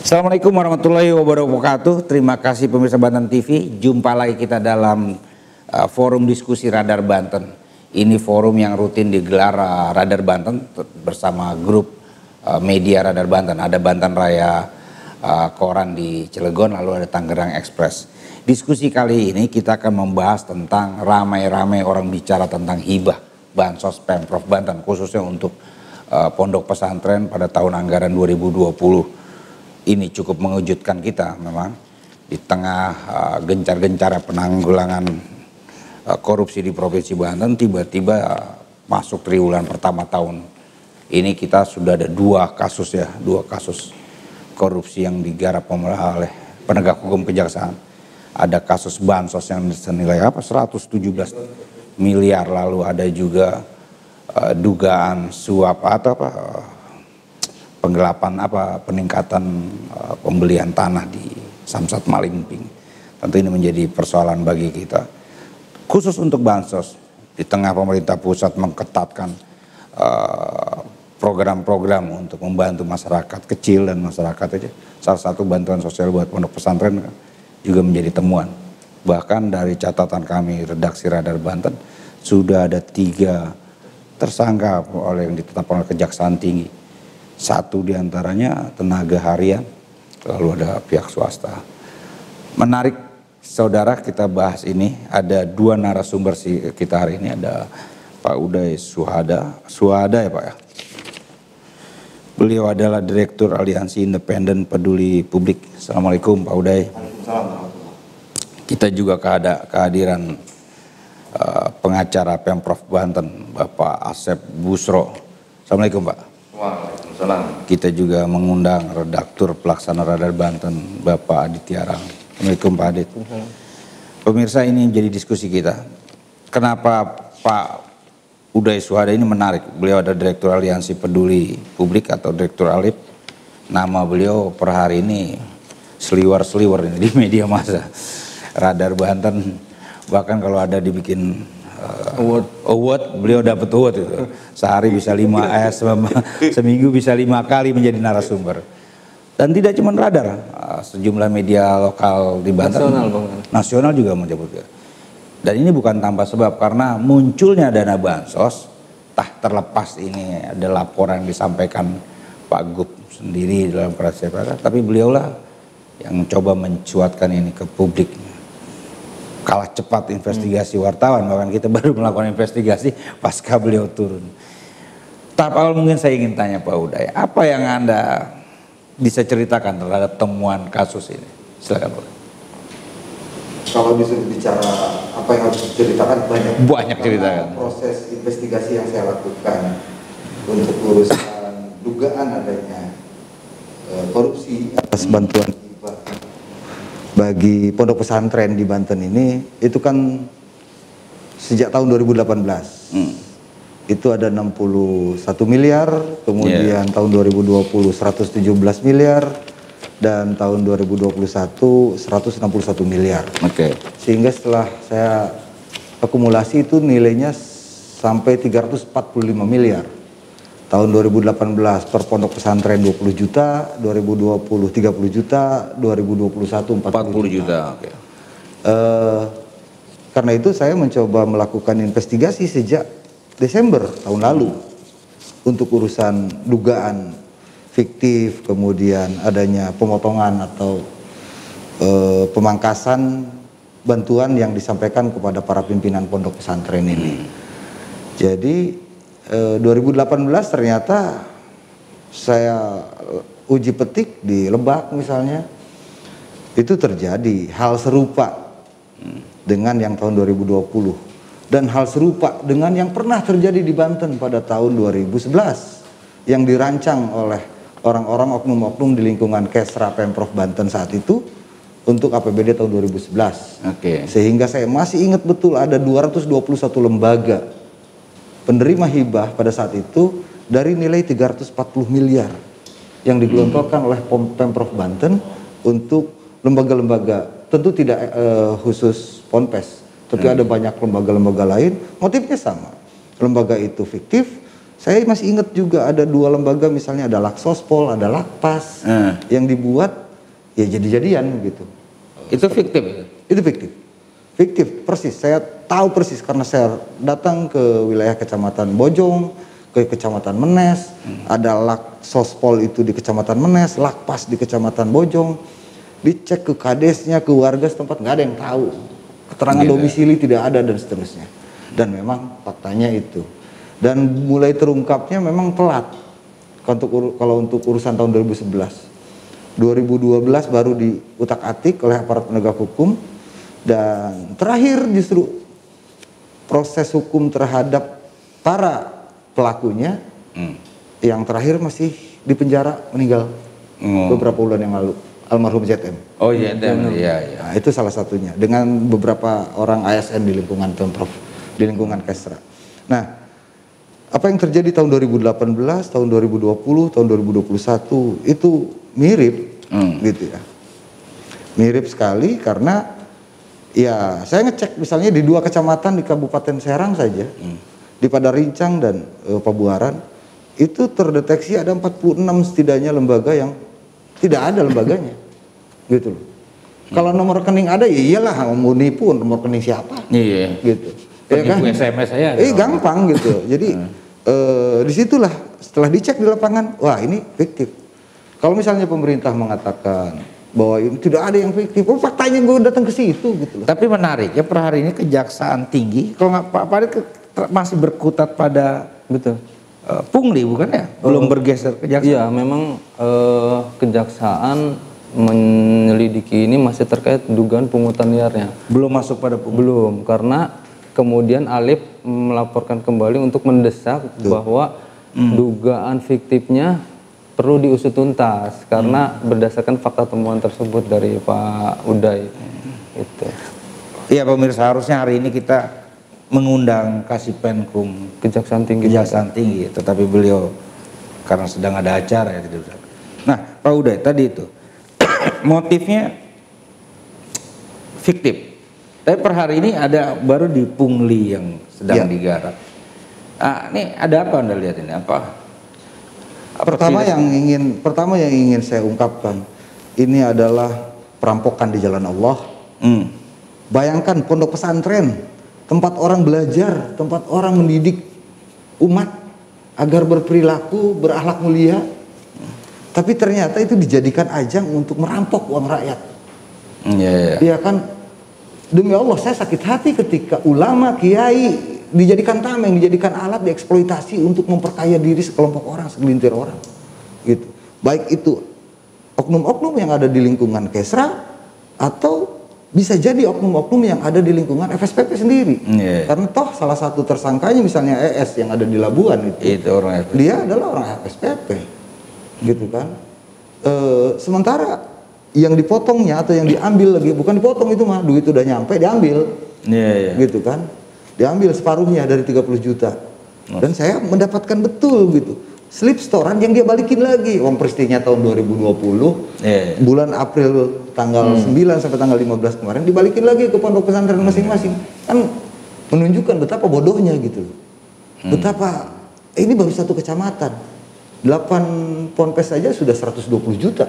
Assalamualaikum warahmatullahi wabarakatuh. Terima kasih pemirsa Banten TV. Jumpa lagi kita dalam forum diskusi Radar Banten. Ini forum yang rutin digelar Radar Banten bersama grup media Radar Banten. Ada Banten Raya Koran di Cilegon, lalu ada Tangerang Express. Diskusi kali ini kita akan membahas tentang ramai-ramai orang bicara tentang hibah bansos Pemprov Banten, khususnya untuk pondok pesantren pada tahun anggaran 2020. Ini cukup mengejutkan kita memang di tengah gencar-gencar penanggulangan korupsi di Provinsi Banten, tiba-tiba masuk triwulan pertama tahun ini kita sudah ada dua kasus korupsi yang digarap oleh penegak hukum kejaksaan. Ada kasus bansos yang senilai 117 miliar, lalu ada juga dugaan suap atau penggelapan peningkatan pembelian tanah di Samsat Malimping. Tentu ini menjadi persoalan bagi kita. Khusus untuk bansos, di tengah pemerintah pusat mengketatkan program-program untuk membantu masyarakat kecil dan masyarakat aja. Salah satu bantuan sosial buat pondok pesantren juga menjadi temuan. Bahkan dari catatan kami redaksi Radar Banten sudah ada 3 tersangka yang ditetapkan oleh Kejaksaan Tinggi. 1 diantaranya tenaga harian, lalu ada pihak swasta. Menarik saudara, kita bahas ini. Ada 2 narasumber kita hari ini. Ada Pak Uday Suhada ya Pak ya. Beliau adalah Direktur Aliansi Independen Peduli Publik. Assalamualaikum Pak Uday. Kita juga kehadiran pengacara Pemprov Banten, Bapak Asep Busro. Assalamualaikum Pak. Waalaikumsalam. Kita juga mengundang redaktur pelaksana Radar Banten, Bapak Aditya Rang. Assalamualaikum Pak Adit. Pemirsa, ini menjadi diskusi kita. Kenapa Pak Uday Suhada ini menarik? Beliau ada Direktur Aliansi Peduli Publik atau Direktur Alip. Nama beliau per hari ini seliwer-seliwer di media massa. Radar Banten, bahkan kalau ada dibikin award, beliau dapat award itu. Sehari bisa 5S, seminggu bisa 5 kali menjadi narasumber. Dan tidak cuma Radar, sejumlah media lokal di Banten, nasional juga menyebutnya. Dan ini bukan tanpa sebab, karena munculnya dana bansos, terlepas ini ada laporan yang disampaikan Pak Gub sendiri dalam proses, tapi beliaulah yang coba mencuatkan ini ke publik. Kalah cepat investigasi wartawan, bahkan kita baru melakukan investigasi pasca beliau turun. Tahap awal mungkin saya ingin tanya Pak Uday, apa yang Anda bisa ceritakan terhadap temuan kasus ini? Silakan Pak. Kalau disuruh bicara apa yang harus diceritakan banyak ceritakan. Proses investigasi yang saya lakukan untuk urusan dugaan adanya korupsi atas bantuan bagi pondok pesantren di Banten ini, itu kan sejak tahun 2018 itu ada 61 miliar, kemudian tahun 2020 117 miliar, dan tahun 2021 161 miliar. Sehingga setelah saya akumulasi itu nilainya sampai 345 miliar. Tahun 2018 per pondok pesantren 20 juta, 2020 30 juta, 2021 40 juta. Karena itu saya mencoba melakukan investigasi sejak Desember tahun lalu untuk urusan dugaan fiktif, kemudian adanya pemotongan atau pemangkasan bantuan yang disampaikan kepada para pimpinan pondok pesantren ini. Jadi 2018 ternyata saya uji petik di Lebak misalnya, itu terjadi hal serupa dengan yang tahun 2020, dan hal serupa dengan yang pernah terjadi di Banten pada tahun 2011 yang dirancang oleh orang-orang oknum-oknum di lingkungan Kesra Pemprov Banten saat itu untuk APBD tahun 2011. Sehingga saya masih ingat betul ada 221 lembaga penerima hibah pada saat itu dari nilai 340 miliar yang digelontorkan oleh Pemprov Banten untuk lembaga-lembaga, tentu tidak khusus Ponpes, tapi ada banyak lembaga-lembaga lain, motifnya sama. Lembaga itu fiktif Saya masih ingat juga ada 2 lembaga, misalnya ada Laksospol, ada Lakpas, yang dibuat ya jadi-jadian gitu. Itu fiktif itu? Itu fiktif. Fiktif, persis. Saya tahu persis karena saya datang ke wilayah Kecamatan Bojong, ke Kecamatan Menes, ada Laksospol itu di Kecamatan Menes, Lakpas di Kecamatan Bojong. Dicek ke kadesnya, ke warga setempat, nggak ada yang tahu. Keterangan domisili tidak ada dan seterusnya. Dan memang faktanya itu. Dan mulai terungkapnya memang telat kalau untuk urusan tahun 2011. 2012 baru diutak-atik oleh aparat penegak hukum, dan terakhir justru proses hukum terhadap para pelakunya yang terakhir masih di penjara, meninggal beberapa bulan yang lalu, almarhum ZM. Oh iya, iya. Nah, itu salah satunya dengan beberapa orang ASN di lingkungan Pemprov, di lingkungan Kesra. Nah, apa yang terjadi tahun 2018, tahun 2020, tahun 2021 itu mirip, gitu ya. Mirip sekali karena ya saya ngecek misalnya di 2 kecamatan di Kabupaten Serang saja, di Padarincang dan Pabuaran, itu terdeteksi ada 46 setidaknya lembaga yang tidak ada lembaganya, gitu loh. Kalau nomor rekening ada, ya iyalah mau nipu nomor rekening siapa, gitu. Ya kan? SMS saya gampang gitu. Jadi disitulah setelah dicek di lapangan, wah ini fiktif. Kalau misalnya pemerintah mengatakan bahwa ini tidak ada yang fiktif, faktanya gue datang ke situ gitu loh. Tapi menarik ya, per hari ini Kejaksaan Tinggi, kalau nggak Pak Farid masih berkutat pada pungli bukan ya? Belum bergeser kejaksaan. Iya, memang Kejaksaan menyelidiki ini masih terkait dugaan pungutan liarnya. Belum masuk pada pungli. Belum, karena kemudian Alif melaporkan kembali untuk mendesak bahwa dugaan fiktifnya perlu diusut tuntas karena berdasarkan fakta temuan tersebut dari Pak Uday. Itu. Iya pemirsa, harusnya hari ini kita mengundang Kasipenkum Kejaksaan Tinggi. Kejaksaan Tinggi, tetapi beliau karena sedang ada acara ya tidak bisa. Nah, Pak Uday tadi itu motifnya fiktif. Tapi per hari ini ada baru di Pungli yang sedang digarap. Ini ada apa Anda lihat ini? Pertama yang ingin saya ungkapkan, ini adalah perampokan di jalan Allah. Bayangkan pondok pesantren, tempat orang belajar, tempat orang mendidik umat agar berperilaku, berakhlak mulia. Tapi ternyata itu dijadikan ajang untuk merampok uang rakyat. Iya kan? Demi Allah saya sakit hati ketika ulama, kiai dijadikan tameng, dijadikan alat, dieksploitasi untuk memperkaya diri sekelompok orang, segelintir orang, gitu. Baik itu oknum-oknum yang ada di lingkungan Kesra atau bisa jadi oknum-oknum yang ada di lingkungan FSPP sendiri. Karena toh salah satu tersangkanya misalnya ES yang ada di Labuan itu orang FSPP. Dia adalah orang FSPP, gitu kan. Sementara yang dipotongnya atau yang diambil lagi, bukan dipotong itu mah, duit udah nyampe diambil, gitu kan, diambil separuhnya dari 30 juta. Dan saya mendapatkan betul gitu slip setoran yang dia balikin lagi, uang peristinya tahun 2020 bulan April tanggal 9 sampai tanggal 15 kemarin dibalikin lagi ke pondok pesantren masing-masing. Kan menunjukkan betapa bodohnya gitu, betapa ini baru satu kecamatan, 8 ponpes saja sudah 120 juta.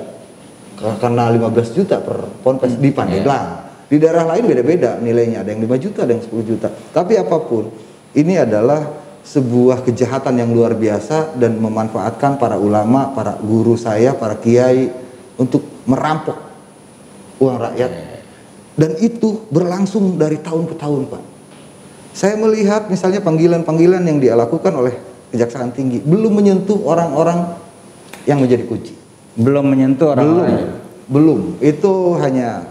Karena 15 juta per ponpes di Pandeglang. Di daerah lain beda-beda nilainya, ada yang 5 juta, ada yang 10 juta. Tapi apapun, ini adalah sebuah kejahatan yang luar biasa dan memanfaatkan para ulama, para guru saya, para kiai untuk merampok uang rakyat. Dan itu berlangsung dari tahun ke tahun, Pak. Saya melihat misalnya panggilan-panggilan yang dia lakukan oleh Kejaksaan Tinggi belum menyentuh orang-orang yang menjadi kunci. Belum menyentuh orang lain. Belum. Itu hanya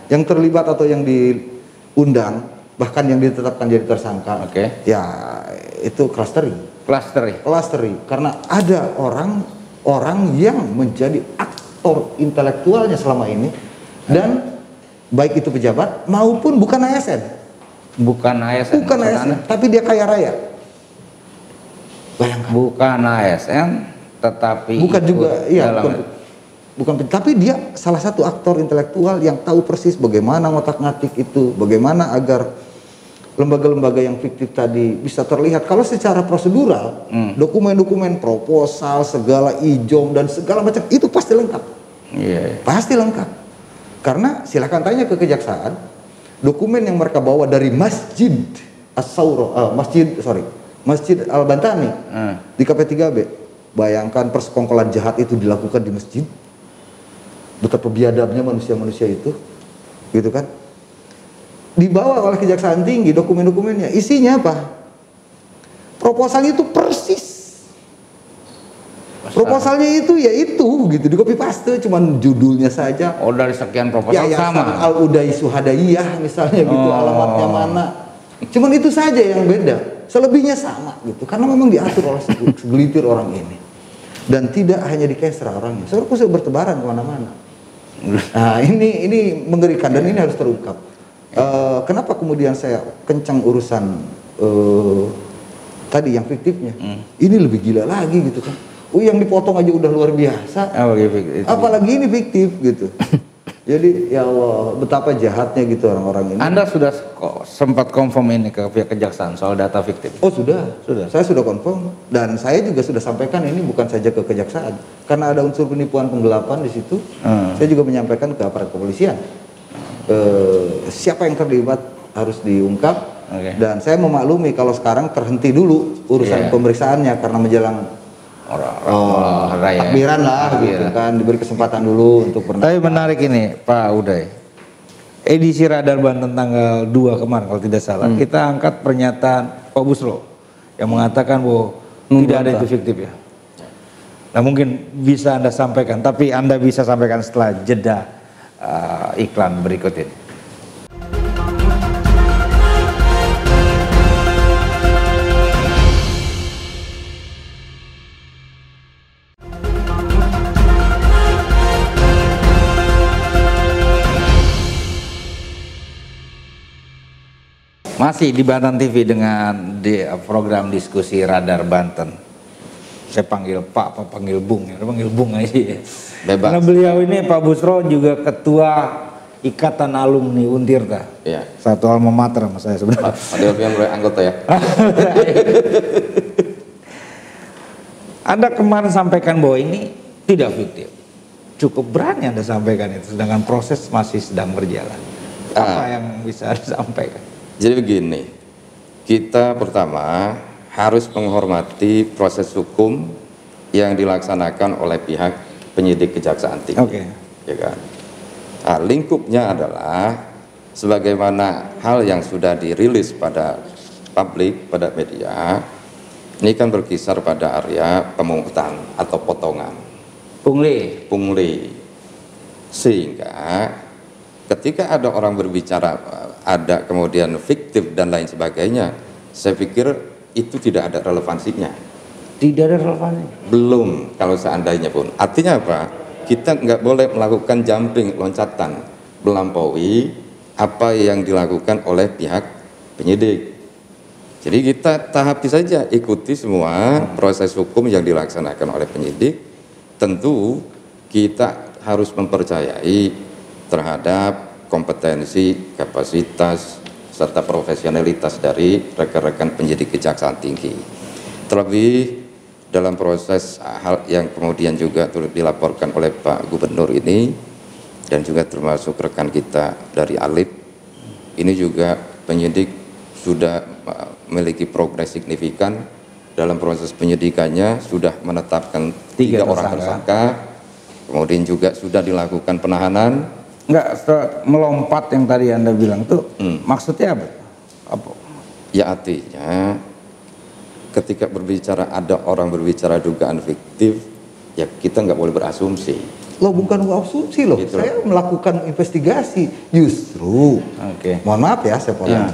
yang terlibat atau yang diundang, bahkan yang ditetapkan jadi tersangka. Ya itu clustering. Karena ada orang yang menjadi aktor intelektualnya selama ini, dan baik itu pejabat maupun bukan ASN. Bukan ASN, tapi dia kaya raya. Bayangkan. Bukan ASN, tetapi bukan juga, tapi dia salah satu aktor intelektual yang tahu persis bagaimana ngotak-ngatik itu, bagaimana agar lembaga-lembaga yang fiktif tadi bisa terlihat kalau secara prosedural, dokumen-dokumen proposal, segala ijom dan segala macam itu pasti lengkap. Iya. Pasti lengkap. Karena silahkan tanya ke kejaksaan, dokumen yang mereka bawa dari Masjid Masjid Al-Bantani di KP3B. Bayangkan persekongkolan jahat itu dilakukan di masjid. Betapa biadabnya manusia-manusia itu, gitu kan? Dibawa oleh Kejaksaan Tinggi dokumen-dokumennya, isinya apa? Proposalnya itu persis. Proposalnya itu ya itu gitu, di copy paste, cuman judulnya saja. Oh, dari sekian proposal sama. Al-Uday Suhadaiyah misalnya gitu, alamatnya mana. Cuman itu saja yang beda. Selebihnya sama gitu, karena memang diatur oleh segelintir orang ini. Dan tidak hanya di Kesra orangnya, sebenarnya bertebaran kemana-mana. Nah ini mengerikan dan ini harus terungkap. Kenapa kemudian saya kencang urusan tadi yang fiktifnya? Ini lebih gila lagi gitu kan. Yang dipotong aja udah luar biasa. Apalagi ini fiktif gitu. Jadi ya Allah, betapa jahatnya gitu orang-orang ini. Anda sudah sempat confirm ini ke pihak kejaksaan soal data fiktif? Oh sudah. Saya sudah confirm dan saya juga sudah sampaikan ini bukan saja ke kejaksaan, karena ada unsur penipuan penggelapan di situ. Saya juga menyampaikan ke aparat kepolisian. Siapa yang terlibat harus diungkap. Dan saya memaklumi kalau sekarang terhenti dulu urusan pemeriksaannya karena menjelang takbiran lah gitu kan, diberi kesempatan dulu untuk bernafas. Tapi menarik ini Pak Uday, edisi Radar Banten tanggal 2 kemarin kalau tidak salah, kita angkat pernyataan Pak Busro yang mengatakan bahwa tidak ada itu fiktif ya. Nah mungkin bisa Anda sampaikan, tapi Anda bisa sampaikan setelah jeda iklan berikut ini. Masih di Banten TV dengan program diskusi Radar Banten. Saya panggil Pak, panggil Bung, panggil Bung aja ya. Bebas. Karena beliau ini Pak Busro juga ketua Ikatan Alumni Untirta. Iya. Satu alma mater sama saya sebenarnya. Ada yang mulai anggota ya. Anda kemarin sampaikan bahwa ini tidak fiktif. Cukup berani Anda sampaikan itu, sedangkan proses masih sedang berjalan. Apa yang bisa Anda sampaikan? Jadi begini, kita pertama harus menghormati proses hukum yang dilaksanakan oleh pihak penyidik Kejaksaan Tinggi. Ya kan? Nah, lingkupnya adalah sebagaimana hal yang sudah dirilis pada publik, pada media, ini kan berkisar pada area pemungutan atau potongan. Pungli. Sehingga ketika ada orang berbicara ada kemudian fiktif dan lain sebagainya, saya pikir itu tidak ada relevansinya. Tidak ada relevansinya? Belum, kalau seandainya pun. Artinya apa? Kita nggak boleh melakukan jumping, loncatan, melampaui apa yang dilakukan oleh pihak penyidik. Jadi kita tahapi saja, ikuti semua proses hukum yang dilaksanakan oleh penyidik. Tentu kita harus mempercayai terhadap kompetensi, kapasitas, serta profesionalitas dari rekan-rekan penyidik Kejaksaan Tinggi. Terlebih dalam proses hal yang kemudian juga turut dilaporkan oleh Pak Gubernur ini, dan juga termasuk rekan kita dari Alip, ini juga penyidik sudah memiliki progres signifikan dalam proses penyidikannya, sudah menetapkan 3 orang tersangka, kemudian juga sudah dilakukan penahanan. Enggak, melompat yang tadi Anda bilang tuh maksudnya apa? Ya artinya ketika berbicara ada orang berbicara dugaan fiktif, ya kita nggak boleh berasumsi. Loh bukan asumsi loh, gitu. Saya melakukan investigasi. Justru, mohon maaf ya saya potong.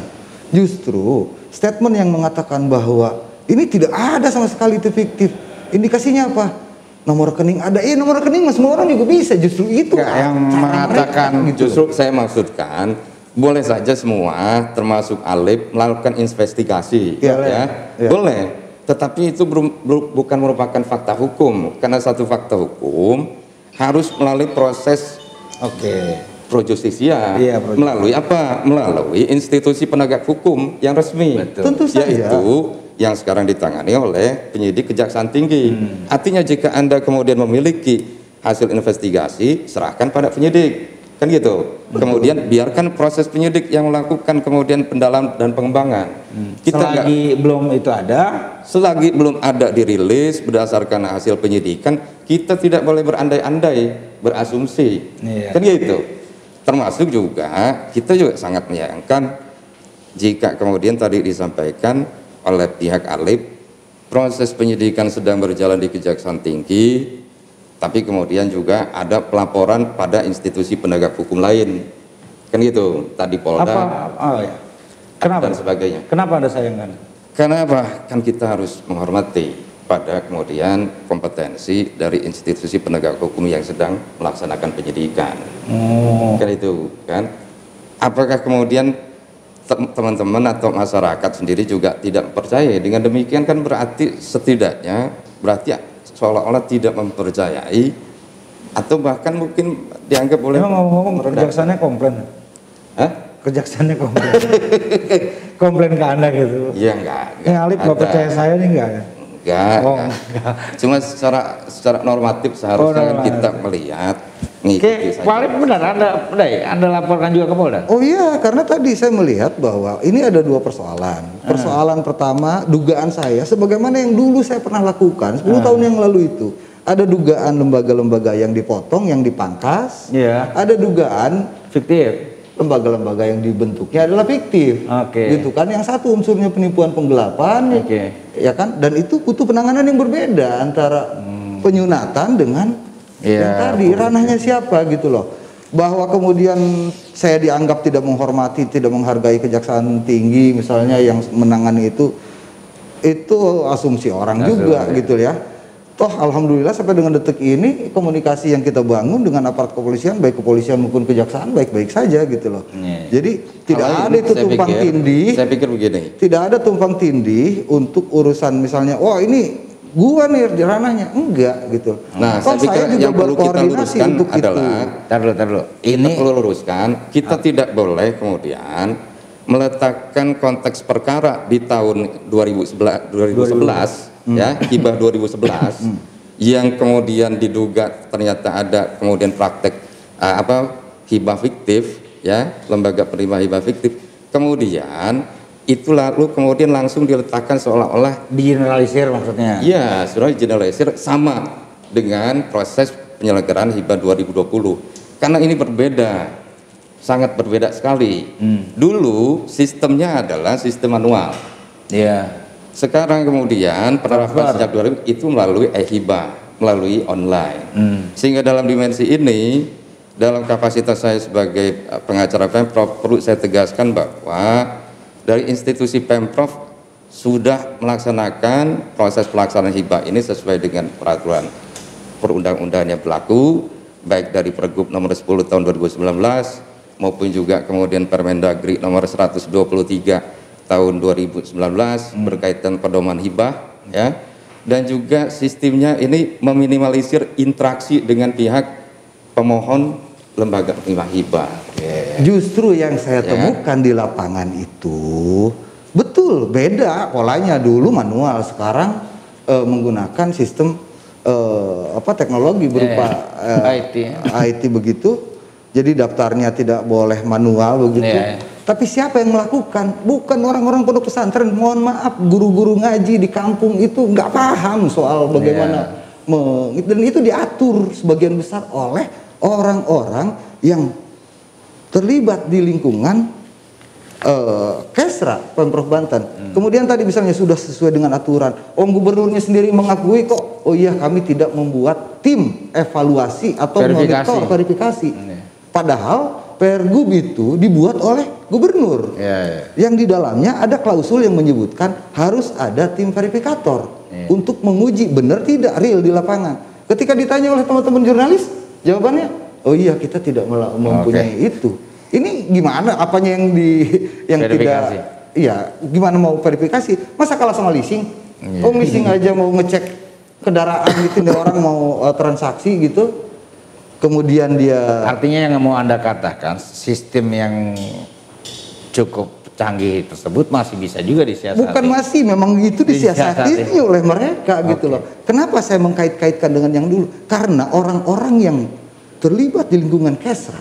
Justru statement yang mengatakan bahwa ini tidak ada sama sekali itu fiktif. Indikasinya apa? Nomor rekening ada, nomor rekening semua orang juga bisa, justru itu yang mengatakan gitu. Justru saya maksudkan boleh saja semua termasuk Alip melakukan investigasi boleh, tetapi itu bukan merupakan fakta hukum, karena satu fakta hukum harus melalui proses pro justisia. Iya, pro Melalui apa? Melalui institusi penegak hukum yang resmi. Tentu saja. Yaitu yang sekarang ditangani oleh penyidik Kejaksaan Tinggi. Artinya jika Anda kemudian memiliki hasil investigasi, serahkan pada penyidik. Kan gitu. Kemudian biarkan proses penyidik yang melakukan kemudian pendalaman dan pengembangan. Selagi belum itu ada, Selagi belum ada dirilis berdasarkan hasil penyidikan, kita tidak boleh berandai-andai, berasumsi. Iya. Kan gitu. Termasuk juga kita juga sangat menyayangkan jika kemudian tadi disampaikan oleh pihak Alip, proses penyidikan sedang berjalan di Kejaksaan Tinggi, tapi kemudian juga ada pelaporan pada institusi penegak hukum lain. Kan gitu. Tadi Polda ya. Kenapa? dan sebagainya. Kenapa Anda sayangkan? Karena apa? Kan kita harus menghormati pada kemudian kompetensi dari institusi penegak hukum yang sedang melaksanakan penyidikan. Kan itu kan. Apakah kemudian teman-teman atau masyarakat sendiri juga tidak percaya? Dengan demikian kan berarti setidaknya berarti seolah-olah tidak mempercayai atau bahkan mungkin dianggap oleh Memang ngomong-ngomong kejaksaannya komplain. Hah? Kejaksaannya komplain. Komplain ke Anda gitu. Iya enggak. Yang Alip nggak ada. percaya saya nih enggak ya? Enggak, Oh, enggak. Cuma secara normatif seharusnya kan normatif. kita melihat Oke, mengikuti Pak Alip benar Anda laporkan juga ke Polda? Oh iya, karena tadi saya melihat bahwa ini ada dua persoalan. Persoalan pertama, dugaan saya, sebagaimana yang dulu saya pernah lakukan 10 tahun yang lalu itu. Ada dugaan lembaga-lembaga yang dipotong, yang dipangkas. Iya. Ada dugaan Fiktif. lembaga-lembaga yang dibentuknya adalah fiktif. Oke. Gitu kan, yang satu unsurnya penipuan penggelapan, Oke. ya kan, dan itu butuh penanganan yang berbeda antara penyunatan dengan yang Iya, tadi ranahnya siapa gitu loh. Bahwa kemudian saya dianggap tidak menghormati, tidak menghargai Kejaksaan Tinggi misalnya yang menangani itu asumsi orang juga gitu ya. Toh alhamdulillah sampai dengan detik ini komunikasi yang kita bangun dengan aparat kepolisian, baik kepolisian maupun kejaksaan baik-baik saja gitu loh. Iya. Jadi tidak Kalau ada itu saya tumpang pikir- tindih. Saya pikir begini. Tidak ada tumpang tindih untuk urusan misalnya, wah ini gua nih di ranahnya, enggak gitu. Nah, Toh saya pikir juga yang perlu kita berkoordinasi luruskan untuk adalah Tar dulu. Ini Ini perlu luruskan, kita tidak boleh kemudian meletakkan konteks perkara di tahun 2011 ya, hibah 2011 yang kemudian diduga ternyata ada kemudian praktek hibah fiktif ya, lembaga penerima hibah fiktif. Kemudian itu lalu kemudian langsung diletakkan seolah-olah digeneralisir maksudnya. iya, sudah generalisir sama dengan proses penyelenggaraan hibah 2020. Karena ini berbeda, sangat berbeda sekali. Dulu sistemnya adalah sistem manual. Iya. Sekarang kemudian penerapan sejak 2000 itu melalui e-hibah, melalui online. Sehingga dalam dimensi ini, dalam kapasitas saya sebagai pengacara Pemprov, perlu saya tegaskan bahwa dari institusi Pemprov sudah melaksanakan proses pelaksanaan hibah ini sesuai dengan peraturan perundang-undangan yang berlaku, baik dari Pergub nomor 10 tahun 2019 maupun juga kemudian Permendagri nomor 123 tahun 2019 berkaitan pedoman hibah ya, dan juga sistemnya ini meminimalisir interaksi dengan pihak pemohon lembaga penerima hibah. Justru yang saya temukan di lapangan itu betul beda polanya. Dulu manual, sekarang menggunakan sistem teknologi berupa IT begitu. Jadi daftarnya tidak boleh manual begitu. Tapi siapa yang melakukan? Bukan orang-orang pondok pesantren. Mohon maaf, guru-guru ngaji di kampung itu nggak paham soal bagaimana dan itu diatur sebagian besar oleh orang-orang yang terlibat di lingkungan Kesra Pemprov Banten. Kemudian tadi misalnya sudah sesuai dengan aturan. Gubernurnya sendiri mengakui kok. Oh iya, kami tidak membuat tim evaluasi atau monitor verifikasi. Padahal Pergub itu dibuat oleh gubernur. Yang di dalamnya ada klausul yang menyebutkan harus ada tim verifikator untuk menguji benar tidak real di lapangan. Ketika ditanya oleh teman-teman jurnalis, jawabannya, oh iya kita tidak mempunyai itu. Ini gimana? Apanya yang tidak? Iya, gimana mau verifikasi? Masa kalah sama leasing? Leasing aja mau ngecek kendaraan gitu, orang mau transaksi gitu kemudian dia Artinya yang mau Anda katakan sistem yang cukup canggih tersebut masih bisa juga disiasati. bukan masih, memang itu disiasati oleh mereka gitu loh. Kenapa saya mengkait-kaitkan dengan yang dulu? Karena orang-orang yang terlibat di lingkungan Kesra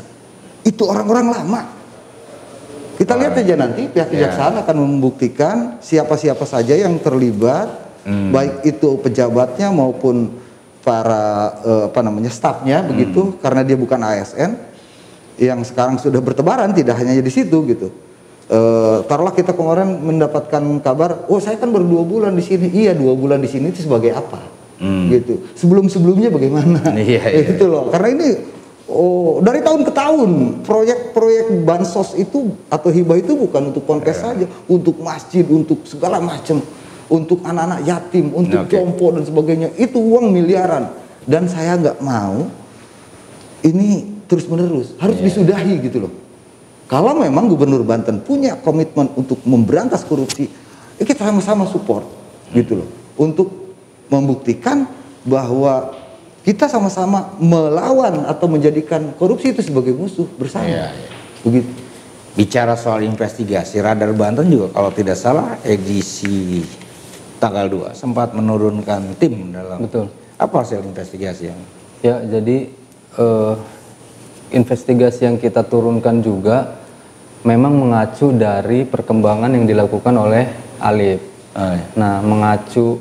itu orang-orang lama. Kita lihat aja nanti pihak kejaksaan akan membuktikan siapa-siapa saja yang terlibat, baik itu pejabatnya maupun para stafnya begitu, karena dia bukan ASN yang sekarang sudah bertebaran, tidak hanya di situ gitu. Taruhlah kita kemarin mendapatkan kabar, oh saya kan baru 2 bulan di sini. Iya, 2 bulan di sini itu sebagai apa? Gitu. Sebelumnya bagaimana? Itu loh. Karena ini dari tahun ke tahun proyek-proyek bansos itu atau hibah itu bukan untuk ponpes saja, untuk masjid, untuk segala macam, untuk anak-anak yatim, untuk jompo dan sebagainya. Itu uang miliaran. Dan saya nggak mau ini terus-menerus, harus disudahi gitu loh. Kalau memang Gubernur Banten punya komitmen untuk memberantas korupsi, kita sama-sama support gitu loh, untuk membuktikan bahwa kita sama-sama melawan atau menjadikan korupsi itu sebagai musuh bersama. Begitu. Bicara soal investigasi, Radar Banten juga kalau tidak salah edisi tanggal 2 sempat menurunkan tim dalam. Betul. Apa hasil investigasi yang? Ya, jadi investigasi yang kita turunkan juga memang mengacu dari perkembangan yang dilakukan oleh Alif. Nah, mengacu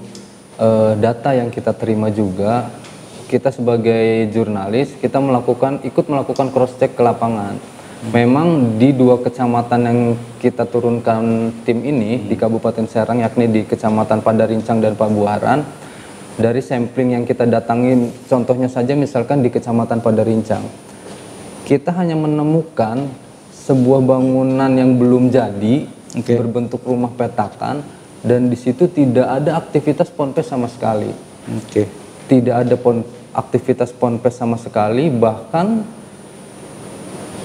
data yang kita terima juga, kita sebagai jurnalis kita ikut melakukan cross check ke lapangan. Memang di 2 kecamatan yang kita turunkan tim ini di Kabupaten Serang, yakni di Kecamatan Padarincang dan Pabuaran, dari sampling yang kita datangin, contohnya saja misalkan di Kecamatan Padarincang, kita hanya menemukan sebuah bangunan yang belum jadi, berbentuk rumah petakan, dan di situ tidak ada aktivitas ponpes sama sekali. Tidak ada aktivitas ponpes sama sekali, bahkan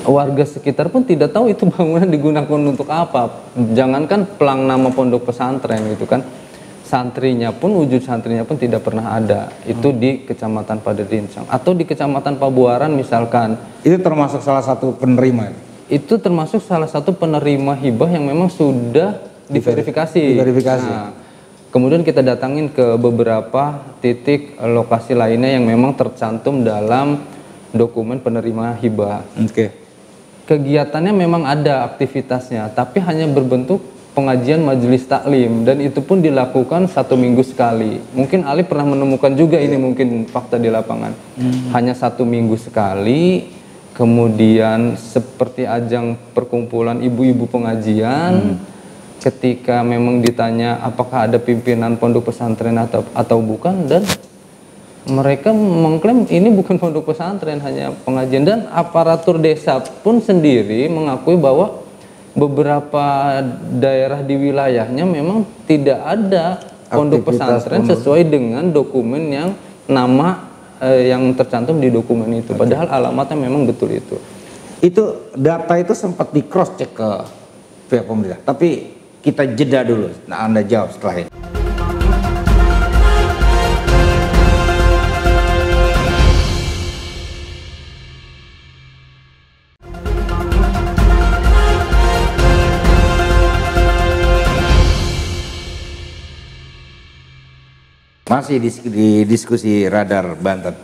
warga sekitar pun tidak tahu itu bangunan digunakan untuk apa. Jangankan pelang nama pondok pesantren gitu kan, santrinya pun, wujud santrinya pun tidak pernah ada. Itu di Kecamatan Padarincang. Atau di Kecamatan Pabuaran misalkan, itu termasuk salah satu penerima. Itu termasuk salah satu penerima hibah yang memang sudah diverifikasi. Nah, kemudian kita datangin ke beberapa titik lokasi lainnya yang memang tercantum dalam dokumen penerima hibah. Kegiatannya memang ada aktivitasnya, tapi hanya berbentuk pengajian majelis taklim, dan itu pun dilakukan 1 minggu sekali. Mungkin Ali pernah menemukan juga ini mungkin fakta di lapangan. Hanya 1 minggu sekali. Kemudian seperti ajang perkumpulan ibu-ibu pengajian, ketika memang ditanya apakah ada pimpinan pondok pesantren atau bukan, dan mereka mengklaim ini bukan pondok pesantren, hanya pengajian. Dan aparatur desa pun sendiri mengakui bahwa beberapa daerah di wilayahnya memang tidak ada pondok pesantren sesuai dengan dokumen yang nama yang tercantum di dokumen itu. Padahal alamatnya memang betul itu. Itu data itu sempat di cross check ke pihak pemerintah. Tapi kita jeda dulu. Nah, Anda jawab setelah ini. Masih di diskusi Radar Banten.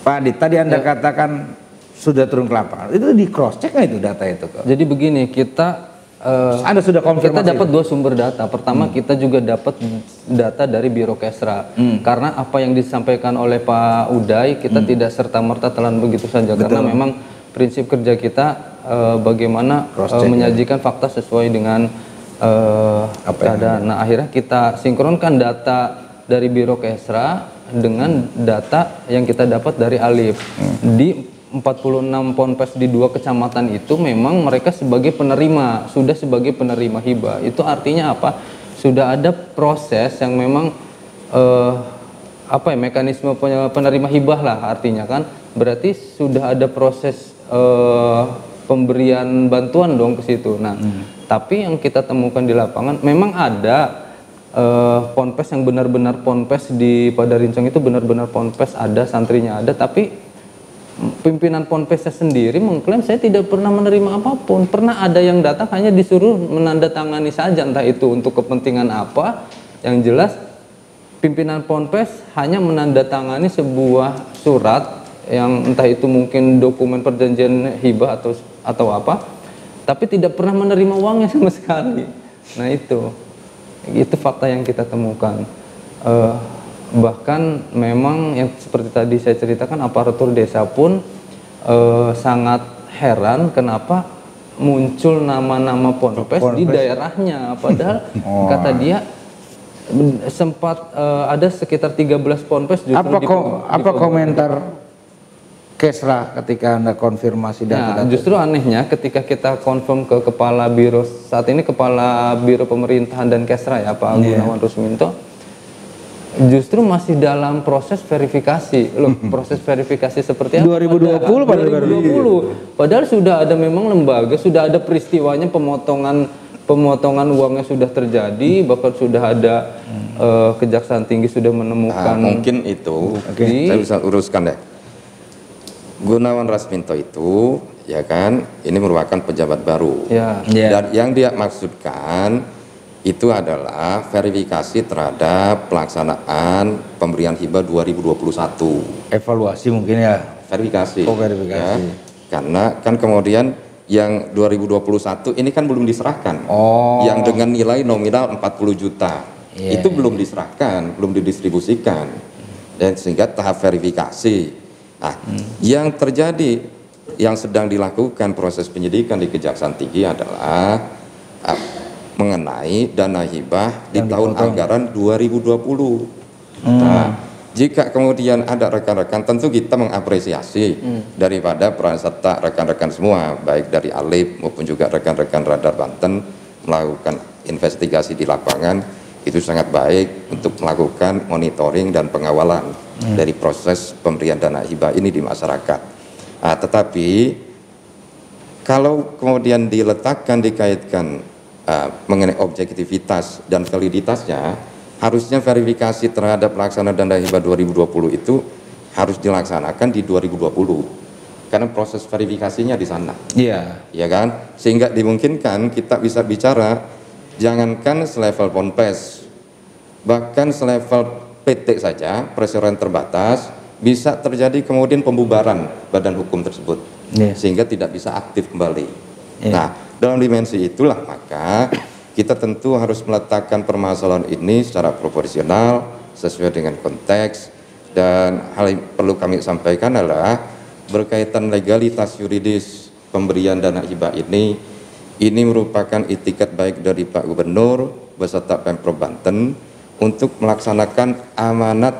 Pak Adit, tadi Anda katakan sudah turun ke lapangan. Itu di cross check nggak itu data itu? Jadi begini, kita Anda sudah konfirmasi. Kita dapat 2 sumber data. Pertama, kita juga dapat data dari Biro Kesra. Karena apa yang disampaikan oleh Pak Uday, kita tidak serta-merta telan begitu saja. Karena memang prinsip kerja kita bagaimana menyajikan fakta sesuai dengan keadaan. Nah, akhirnya kita sinkronkan data dari Biro Kesra dengan data yang kita dapat dari Alif. Di 46 ponpes di 2 kecamatan itu memang mereka sebagai penerima, sudah sebagai penerima hibah. Itu artinya apa? Sudah ada proses yang memang mekanisme penerima hibah lah artinya kan. Berarti sudah ada proses pemberian bantuan dong ke situ. Nah, tapi yang kita temukan di lapangan memang ada ponpes yang benar-benar ponpes di Padarincang itu benar-benar ponpes, ada santrinya ada, tapi pimpinan Ponpesnya sendiri mengklaim saya tidak pernah menerima apapun. Pernah ada yang datang hanya disuruh menandatangani saja, entah itu untuk kepentingan apa. Yang jelas pimpinan Ponpes hanya menandatangani sebuah surat yang entah itu mungkin dokumen perjanjian hibah atau apa, tapi tidak pernah menerima uangnya sama sekali. Nah itu fakta yang kita temukan. Bahkan memang yang seperti tadi saya ceritakan, aparatur desa pun sangat heran kenapa muncul nama-nama Ponpes di daerahnya, padahal kata dia sempat ada sekitar 13 Ponpes justru apa komentar Kesra ketika Anda konfirmasi data-data? Justru anehnya ketika kita konfirm ke kepala biro, saat ini kepala biro pemerintahan dan Kesra ya Pak Gunawan Rusminto, justru masih dalam proses verifikasi. Loh, proses verifikasi seperti apa? 2020 padahal sudah ada memang lembaga, sudah ada peristiwanya, pemotongan uangnya sudah terjadi, bahkan sudah ada Kejaksaan Tinggi sudah menemukan. Mungkin itu saya bisa uruskan deh. Gunawan Rusminto itu ya kan, ini merupakan pejabat baru. Dan yang dia maksudkan itu adalah verifikasi terhadap pelaksanaan pemberian hibah 2021. Evaluasi mungkin ya. Verifikasi. Verifikasi. Ya. Karena kan kemudian yang 2021 ini kan belum diserahkan. Yang dengan nilai nominal 40 juta. Itu belum diserahkan, belum didistribusikan. Dan sehingga tahap verifikasi. Nah, yang terjadi, yang sedang dilakukan proses penyidikan di Kejaksaan Tinggi adalah mengenai dana hibah di tahun anggaran 2020. Nah, jika kemudian ada rekan-rekan, tentu kita mengapresiasi daripada peran serta rekan-rekan semua, baik dari Alif maupun juga rekan-rekan Radar Banten melakukan investigasi di lapangan, itu sangat baik untuk melakukan monitoring dan pengawalan dari proses pemberian dana hibah ini di masyarakat. Nah, tetapi kalau kemudian dikaitkan mengenai objektivitas dan validitasnya, harusnya verifikasi terhadap pelaksanaan dana hibah 2020 itu harus dilaksanakan di 2020 karena proses verifikasinya di sana. Ya kan, sehingga dimungkinkan kita bisa bicara jangankan selevel Ponpes, bahkan selevel PT saja, perseroan terbatas, bisa terjadi kemudian pembubaran badan hukum tersebut, sehingga tidak bisa aktif kembali. Nah, dalam dimensi itulah maka kita tentu harus meletakkan permasalahan ini secara proporsional sesuai dengan konteks, dan hal yang perlu kami sampaikan adalah berkaitan legalitas yuridis pemberian dana hibah ini merupakan itikat baik dari Pak Gubernur beserta Pemprov Banten untuk melaksanakan amanat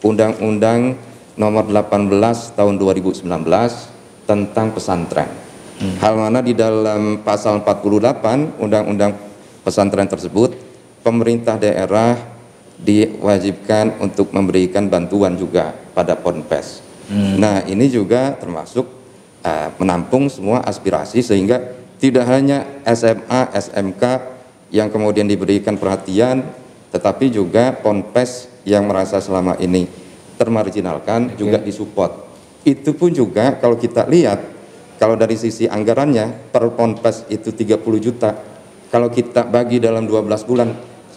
Undang-Undang Nomor 18 Tahun 2019 tentang pesantren. Hal mana di dalam pasal 48 Undang-Undang Pesantren tersebut, pemerintah daerah diwajibkan untuk memberikan bantuan juga pada Ponpes. Nah, ini juga termasuk menampung semua aspirasi, sehingga tidak hanya SMA, SMK yang kemudian diberikan perhatian, tetapi juga Ponpes yang merasa selama ini termarginalkan juga disupport. Itu pun juga kalau kita lihat, kalau dari sisi anggarannya per Ponpes itu 30 juta, kalau kita bagi dalam 12 bulan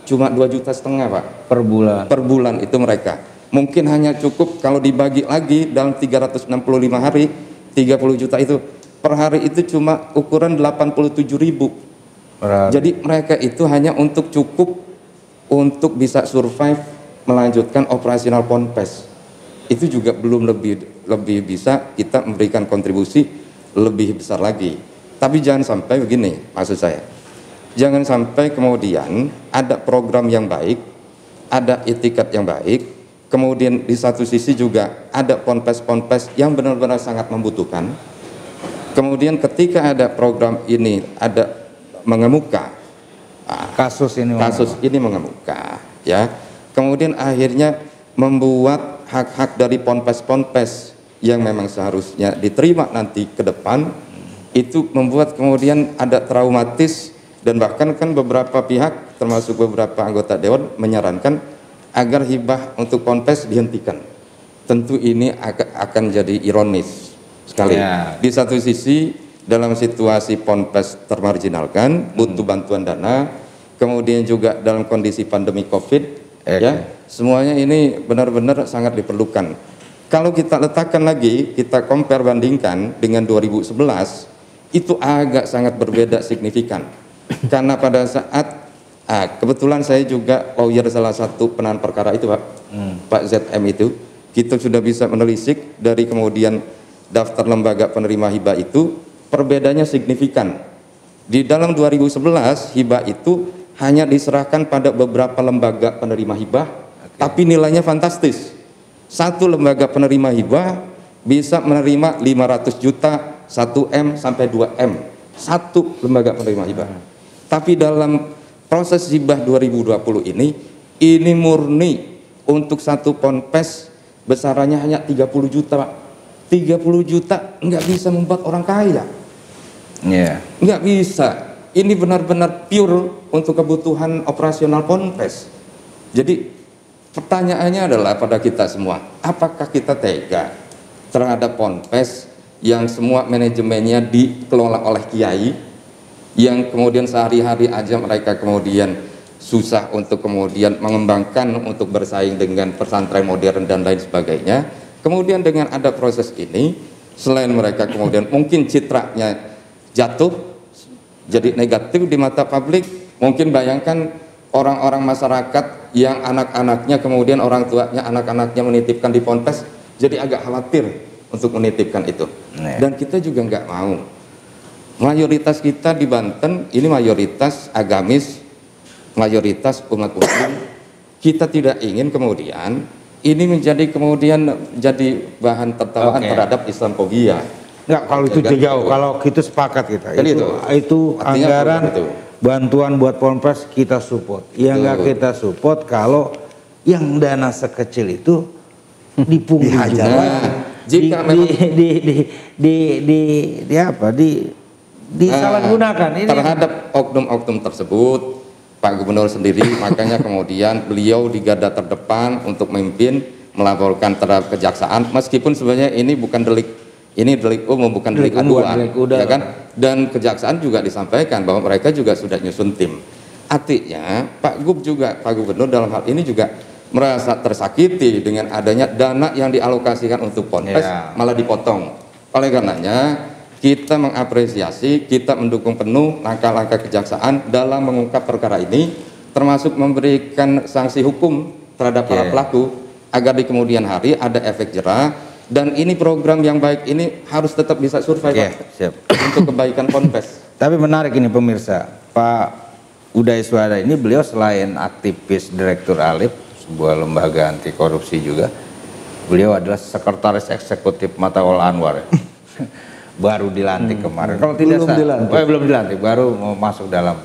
cuma 2,5 juta Pak per bulan. Per bulan itu mereka. Mungkin hanya cukup kalau dibagi lagi dalam 365 hari, 30 juta itu per hari itu cuma ukuran 87.000. Jadi mereka itu hanya untuk cukup untuk bisa survive melanjutkan operasional Ponpes. Itu juga belum lebih bisa kita memberikan kontribusi lebih besar lagi. Tapi jangan sampai begini, maksud saya. Jangan sampai kemudian ada program yang baik, ada etikat yang baik, kemudian di satu sisi juga ada Ponpes-Ponpes yang benar-benar sangat membutuhkan. Kemudian ketika ada program ini ada mengemuka, kasus ini mengemuka, ya. Kemudian akhirnya membuat hak-hak dari Ponpes-Ponpes yang memang seharusnya diterima nanti ke depan itu membuat kemudian ada traumatis, dan bahkan kan beberapa pihak termasuk beberapa anggota dewan menyarankan agar hibah untuk Ponpes dihentikan. Tentu ini akan jadi ironis sekali. Ya. Di satu sisi dalam situasi ponpes termarginalkan, butuh bantuan dana, kemudian juga dalam kondisi pandemi COVID, ya, semuanya ini benar-benar sangat diperlukan. Kalau kita letakkan lagi, kita compare bandingkan dengan 2011, itu agak sangat berbeda signifikan. Karena pada saat kebetulan saya juga lawyer salah satu penanganan perkara itu, Pak. Pak ZM itu, kita sudah bisa menelisik dari kemudian daftar lembaga penerima hibah itu, perbedaannya signifikan. Di dalam 2011, hibah itu hanya diserahkan pada beberapa lembaga penerima hibah, tapi nilainya fantastis. Satu lembaga penerima hibah bisa menerima 500 juta, 1M sampai 2M. Satu lembaga penerima hibah. Tapi dalam proses hibah 2020 ini murni untuk satu ponpes besarannya hanya 30 juta, Pak. 30 juta nggak bisa membuat orang kaya. Nggak bisa. Ini benar-benar pure untuk kebutuhan operasional ponpes. Jadi pertanyaannya adalah pada kita semua, apakah kita tega terhadap ponpes yang semua manajemennya dikelola oleh kiai, yang kemudian sehari-hari aja mereka kemudian susah untuk kemudian mengembangkan untuk bersaing dengan pesantren modern dan lain sebagainya. Kemudian dengan ada proses ini, selain mereka kemudian mungkin citranya jatuh jadi negatif di mata publik, mungkin bayangkan orang-orang masyarakat yang anak-anaknya kemudian orang tuanya anak-anaknya menitipkan di ponpes, jadi agak khawatir untuk menitipkan itu. Dan kita juga nggak mau. Mayoritas kita di Banten ini mayoritas agamis, mayoritas umat muslim. Kita tidak ingin kemudian ini menjadi bahan tertawaan terhadap Islamophobia. Enggak, kalau itu jauh, kalau kita sepakat kita. Itu anggaran bantuan buat ponpes kita support. Yang nggak kita support kalau yang dana sekecil itu dipungut juga. Jika disalahgunakan ini terhadap oknum-oknum tersebut, Pak Gubernur sendiri makanya kemudian beliau di garda terdepan untuk memimpin melaporkan terhadap kejaksaan, meskipun sebenarnya ini bukan delik, ini delik umum, bukan delik aduan, ya kan? Dan kejaksaan juga disampaikan bahwa mereka juga sudah nyusun tim. Artinya Pak Gubernur dalam hal ini juga merasa tersakiti dengan adanya dana yang dialokasikan untuk ponpes malah dipotong. Oleh karenanya kita mengapresiasi, kita mendukung penuh langkah-langkah kejaksaan dalam mengungkap perkara ini, termasuk memberikan sanksi hukum terhadap para pelaku agar di kemudian hari ada efek jerah. Dan ini program yang baik ini harus tetap bisa survive untuk kebaikan ponpes. Tapi menarik ini pemirsa, Pak Uday Suhada ini beliau selain aktivis Direktur Alip, sebuah lembaga anti korupsi juga, beliau adalah sekretaris eksekutif Mataul Anwar. Baru dilantik kemarin. Kalau tidak belum dilantik, baru mau masuk dalam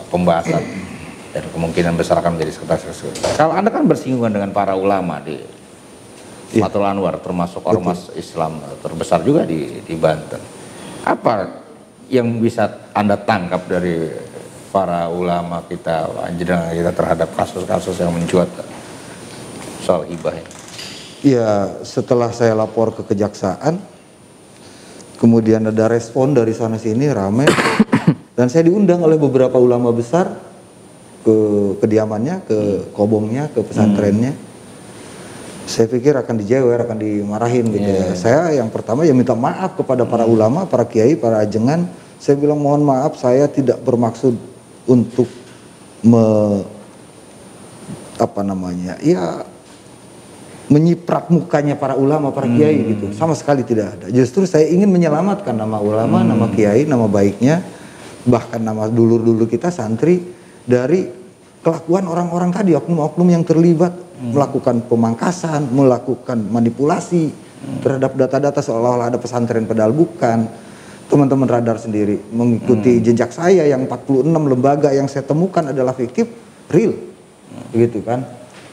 pembahasan dan kemungkinan besar akan menjadi sekretaris eksekutif. Kalau Anda kan bersinggungan dengan para ulama di Mataul Anwar, termasuk ormas Islam terbesar juga di Banten. Apa yang bisa Anda tangkap dari para ulama kita, anjuran kita terhadap kasus-kasus yang mencuat soal hibah ini? Ya, setelah saya lapor ke kejaksaan, kemudian ada respon dari sana sini ramai, dan saya diundang oleh beberapa ulama besar ke kediamannya, ke kobongnya, ke pesantrennya. Saya pikir akan dijewer, akan dimarahin gitu ya. Saya yang pertama ya minta maaf kepada para ulama, para kiai, para ajengan. Saya bilang mohon maaf, saya tidak bermaksud untuk menyiprat mukanya para ulama, para kiai gitu. Sama sekali tidak ada. Justru saya ingin menyelamatkan nama ulama, nama kiai, nama baiknya, bahkan nama dulur-dulur kita santri dari kelakuan orang-orang tadi, oknum-oknum yang terlibat melakukan pemangkasan, melakukan manipulasi terhadap data-data seolah-olah ada pesantren padahal bukan. Teman-teman Radar sendiri mengikuti jejak saya yang 46 lembaga yang saya temukan adalah fiktif, real, begitu kan.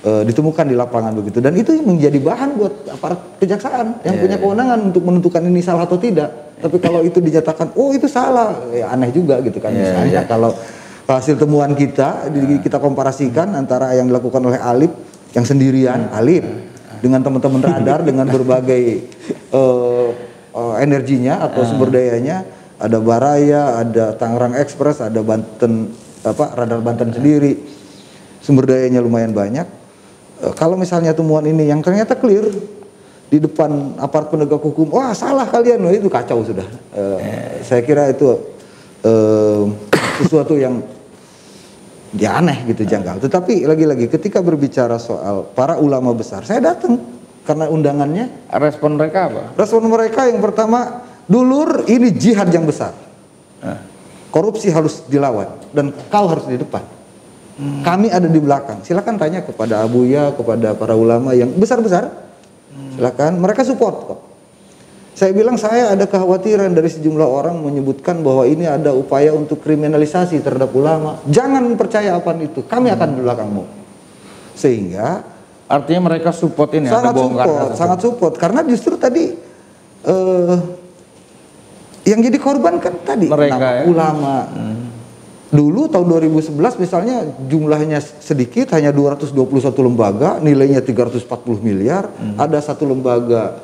Ditemukan di lapangan begitu, dan itu menjadi bahan buat aparat kejaksaan yang punya kewenangan untuk menentukan ini salah atau tidak. Tapi kalau itu dinyatakan oh itu salah, ya aneh juga gitu kan. Misalnya kalau hasil temuan kita komparasikan antara yang dilakukan oleh Alip yang sendirian, Alip, dengan teman-teman Radar dengan berbagai energinya atau sumber dayanya, ada Baraya, ada Tangerang Express, ada Banten Radar Banten sendiri, sumber dayanya lumayan banyak. Kalau misalnya temuan ini yang ternyata clear di depan aparat penegak hukum, wah salah kalian, wah itu kacau sudah. Saya kira itu sesuatu yang aneh gitu, janggal. Tetapi lagi-lagi ketika berbicara soal para ulama besar, saya datang karena undangannya. Respon mereka apa? Respon mereka yang pertama, dulur ini jihad yang besar. Korupsi harus dilawan dan kau harus di depan. Kami ada di belakang. Silakan tanya kepada Abuya, kepada para ulama yang besar-besar. Silakan, mereka support kok. Saya bilang saya ada kekhawatiran dari sejumlah orang menyebutkan bahwa ini ada upaya untuk kriminalisasi terhadap ulama. Jangan percaya apaan itu. Kami akan di belakangmu. Sehingga Artinya mereka support ini, sangat support, sangat support. Karena justru tadi yang jadi korban kan tadi mereka, nama ulama. Dulu tahun 2011 misalnya jumlahnya sedikit, hanya 221 lembaga, nilainya 340 miliar. Ada satu lembaga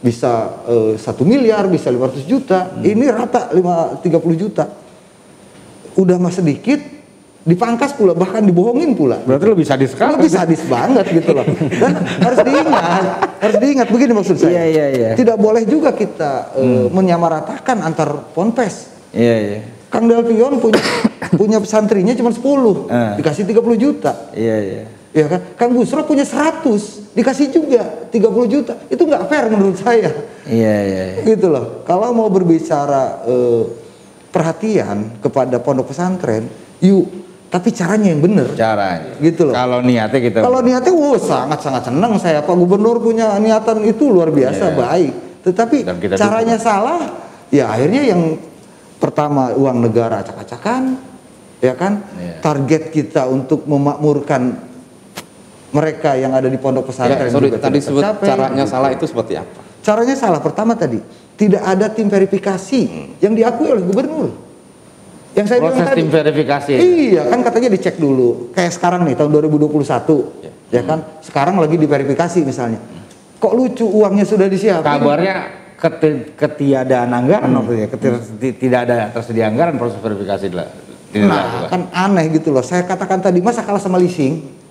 bisa 1 miliar, bisa 500 juta. Ini rata 30 juta. Udah mah sedikit, dipangkas pula, bahkan dibohongin pula. Berarti lebih sadis sekali. Lebih sadis banget gitu loh. Dan harus diingat begini maksud saya. Iya. Tidak boleh juga kita menyamaratakan antar ponpes. Iya. Kang Delpion punya santrinya cuma 10, dikasih 30 juta. Iya. Ya kan? Kang Busro punya 100, dikasih juga 30 juta. Itu nggak fair menurut saya. Iya. Gitu loh. Kalau mau berbicara perhatian kepada pondok pesantren, yuk, tapi caranya yang benar. Caranya. Gitu loh. Kalau niatnya kita. Kalau niatnya, sangat senang saya. Pak Gubernur punya niatan itu luar biasa baik. Tetapi caranya salah, ya akhirnya yang pertama uang negara acak-acakan, ya kan? Target kita untuk memakmurkan mereka yang ada di pondok pesantren juga tadi sebut tercapai. caranya salah itu seperti apa? Caranya salah. Pertama tadi tidak ada tim verifikasi yang diakui oleh gubernur. Yang saya bilang tadi, tim verifikasi. Iya, kan katanya dicek dulu. Kayak sekarang nih tahun 2021, ya kan? Sekarang lagi diverifikasi misalnya. Kok lucu uangnya sudah disiapkan? Kabarnya ketiadaan anggaran, tidak ada tersedia anggaran proses verifikasi lah. Nah, kan aneh gitu loh. Saya katakan tadi, masa kalah sama leasing?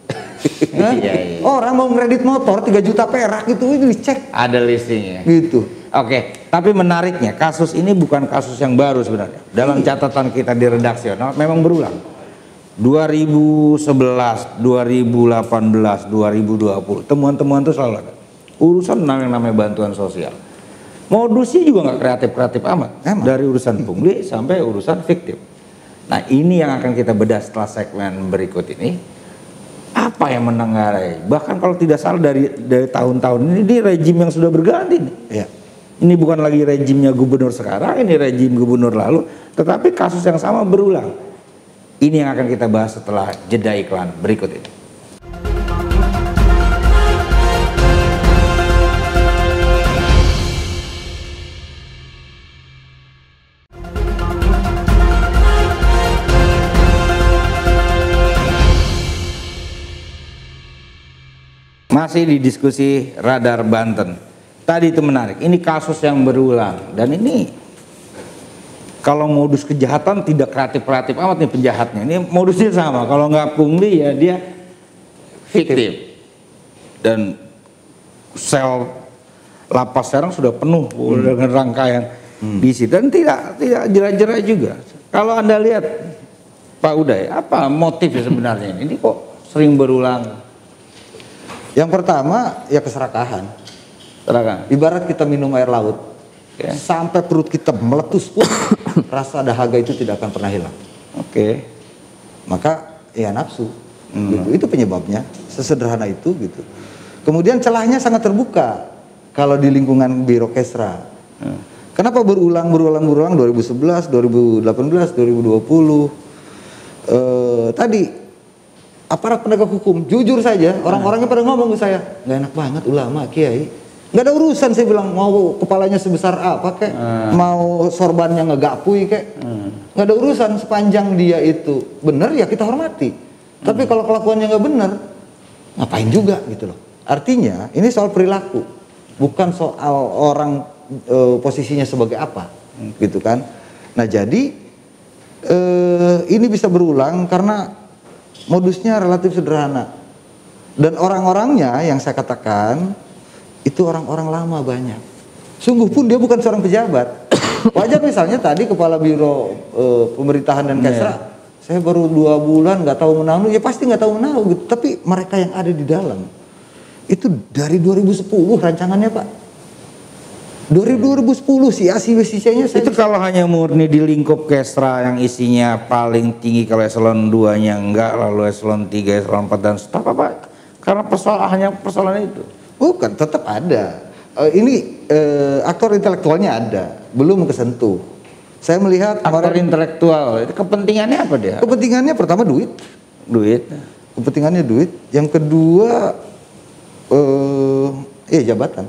Iya. Orang mau kredit motor 3 juta perak itu dicek. Ada listingnya. Gitu. Oke, tapi menariknya kasus ini bukan kasus yang baru sebenarnya. Dalam catatan kita di redaksional memang berulang. 2011, 2018, 2020 temuan-temuan itu selalu ada. Urusan yang namanya bantuan sosial. Modusnya juga nggak kreatif-kreatif amat. Dari urusan pungli sampai urusan fiktif. Nah ini yang akan kita bedah setelah segmen berikut ini. Apa yang menengarai? Bahkan kalau tidak salah dari tahun-tahun ini rejim yang sudah berganti nih. Ya. Ini bukan lagi rejimnya gubernur sekarang, ini rejim gubernur lalu, tetapi kasus yang sama berulang. Ini yang akan kita bahas setelah jeda iklan berikut ini. Masih di diskusi Radar Banten. Tadi itu menarik, ini kasus yang berulang dan ini kalau modus kejahatan tidak kreatif-kreatif amat nih penjahatnya. Ini modusnya sama, kalau nggak pungli ya dia fiktif. Dan sel lapas sekarang sudah penuh dengan rangkaian diisi dan tidak jelas-jelas juga. Kalau Anda lihat Pak Uday, apa motifnya sebenarnya ini? Ini kok sering berulang? Yang pertama ya keserakahan. Serakahan. Ibarat kita minum air laut, sampai perut kita meletus pun rasa dahaga itu tidak akan pernah hilang. Oke. Maka ya nafsu. Gitu. Itu penyebabnya, sesederhana itu gitu. Kemudian celahnya sangat terbuka kalau di lingkungan birokesra. Kenapa berulang 2011, 2018, 2020? Tadi aparat penegak hukum, jujur saja orang-orangnya pada ngomong ke saya, nggak enak banget ulama, kiai. Nggak ada urusan, saya bilang, mau kepalanya sebesar apa kek, mau sorbannya ngegapui kek, nggak ada urusan sepanjang dia itu benar ya kita hormati. Tapi kalau kelakuannya nggak benar, ngapain juga gitu loh. Artinya ini soal perilaku, bukan soal orang posisinya sebagai apa, gitu kan. Nah jadi ini bisa berulang karena modusnya relatif sederhana dan orang-orangnya yang saya katakan itu orang-orang lama banyak. Sungguh pun dia bukan seorang pejabat. Wajar misalnya tadi kepala biro pemerintahan dan Kesra, saya baru 2 bulan nggak tahu menahu, ya pasti nggak tahu menahu gitu. Tapi mereka yang ada di dalam itu dari 2010 rancangannya Pak. Dari 2010 sisa-sisanya saya... Itu kalau hanya murni di lingkup Kesra yang isinya paling tinggi, kalau eselon 2-nya enggak, lalu eselon 3, eselon 4 dan staf apa? Karena hanya persoalan itu. Bukan, tetap ada. Ini aktor intelektualnya ada, belum kesentuh. Saya melihat Aktor intelektual, itu kepentingannya apa dia? kepentingannya pertama duit. Kepentingannya duit. Yang kedua jabatan.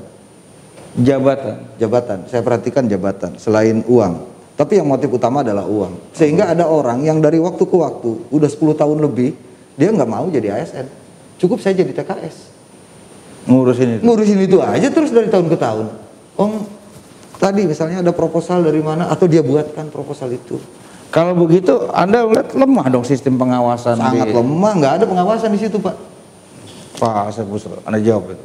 Jabatan. Saya perhatikan jabatan selain uang. Tapi yang motif utama adalah uang. Sehingga ada orang yang dari waktu ke waktu udah 10 tahun lebih dia nggak mau jadi ASN. Cukup saya jadi TKS. Ngurusin itu aja terus dari tahun ke tahun. Tadi misalnya ada proposal dari mana atau dia buatkan proposal itu. Kalau begitu Anda lihat lemah dong sistem pengawasan. Sangat lemah, nggak ada pengawasan di situ Pak. Pak Sepusro, Anda jawab itu.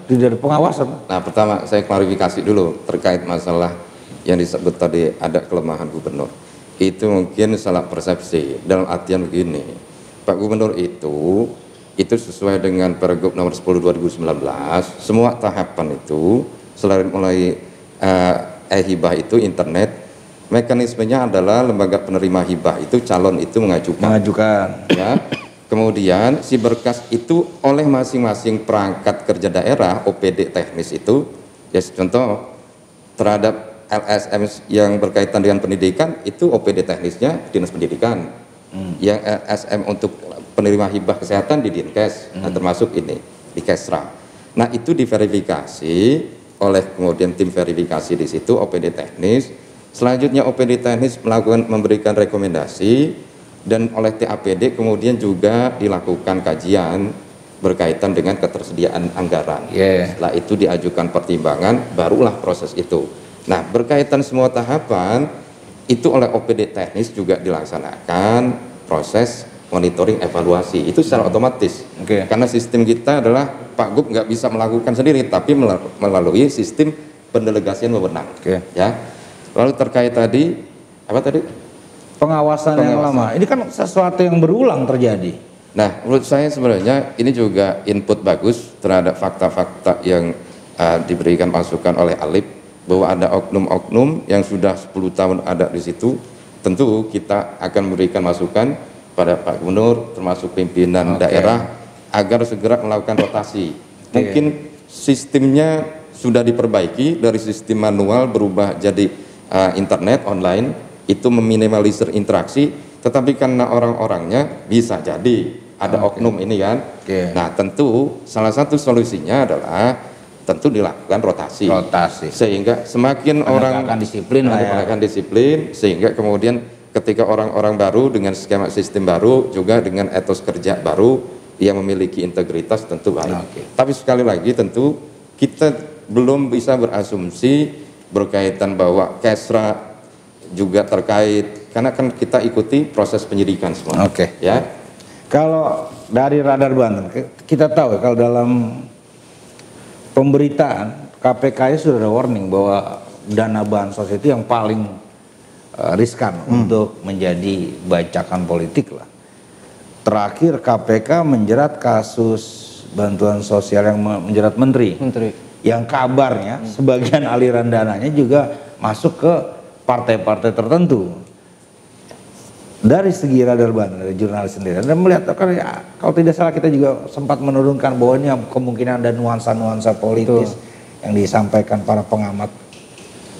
Tidak ada pengawasan. Nah, pertama saya klarifikasi dulu terkait masalah yang disebut tadi ada kelemahan gubernur. Itu mungkin salah persepsi dalam artian begini. Pak Gubernur itu sesuai dengan Pergub nomor 10 2019, semua tahapan itu selain mulai hibah itu internet, mekanismenya adalah lembaga penerima hibah itu calon itu mengajukan. Ya. Kemudian si berkas itu oleh masing-masing perangkat kerja daerah OPD teknis itu, ya contoh terhadap LSM yang berkaitan dengan pendidikan itu OPD teknisnya Dinas Pendidikan. Yang LSM untuk penerima hibah kesehatan di Dinkes, termasuk ini di Kesra. Nah itu diverifikasi oleh kemudian tim verifikasi di situ OPD teknis. Selanjutnya OPD teknis memberikan rekomendasi dan oleh TAPD kemudian juga dilakukan kajian berkaitan dengan ketersediaan anggaran. Setelah itu diajukan pertimbangan, barulah proses itu. Nah berkaitan semua tahapan itu oleh OPD teknis juga dilaksanakan proses monitoring evaluasi itu secara otomatis. Karena sistem kita adalah Pak Gub nggak bisa melakukan sendiri tapi melalui sistem pendelegasian wewenang. Ya. Lalu terkait tadi apa tadi? Pengawasan yang lama. Ini kan sesuatu yang berulang terjadi. Nah, menurut saya sebenarnya ini juga input bagus terhadap fakta-fakta yang diberikan masukan oleh Alip bahwa ada oknum-oknum yang sudah 10 tahun ada di situ. Tentu kita akan memberikan masukan pada Pak Gubernur termasuk pimpinan daerah agar segera melakukan rotasi. Mungkin sistemnya sudah diperbaiki dari sistem manual berubah jadi internet online, itu meminimalisir interaksi, tetapi karena orang-orangnya bisa jadi ada oknum ini kan. Nah tentu salah satu solusinya adalah tentu dilakukan rotasi. Sehingga semakin orang akan disiplin, sehingga kemudian ketika orang-orang baru dengan skema sistem baru juga dengan etos kerja baru yang memiliki integritas tentu baik. Tapi sekali lagi tentu kita belum bisa berasumsi berkaitan bahwa Kesra juga terkait karena kan kita ikuti proses penyidikan semua. Ya. Kalau dari Radar Banten kita tahu kalau dalam pemberitaan KPK sudah ada warning bahwa dana bansos itu yang paling riskan untuk menjadi bacakan politik lah. Terakhir KPK menjerat kasus bantuan sosial yang menjerat menteri. Yang kabarnya sebagian aliran dananya juga masuk ke partai-partai tertentu. Dari segi Radar Banten, dari jurnalis sendiri, Anda melihat kalau tidak salah kita juga sempat menurunkan bahwa ini kemungkinan ada nuansa-nuansa politis yang disampaikan para pengamat.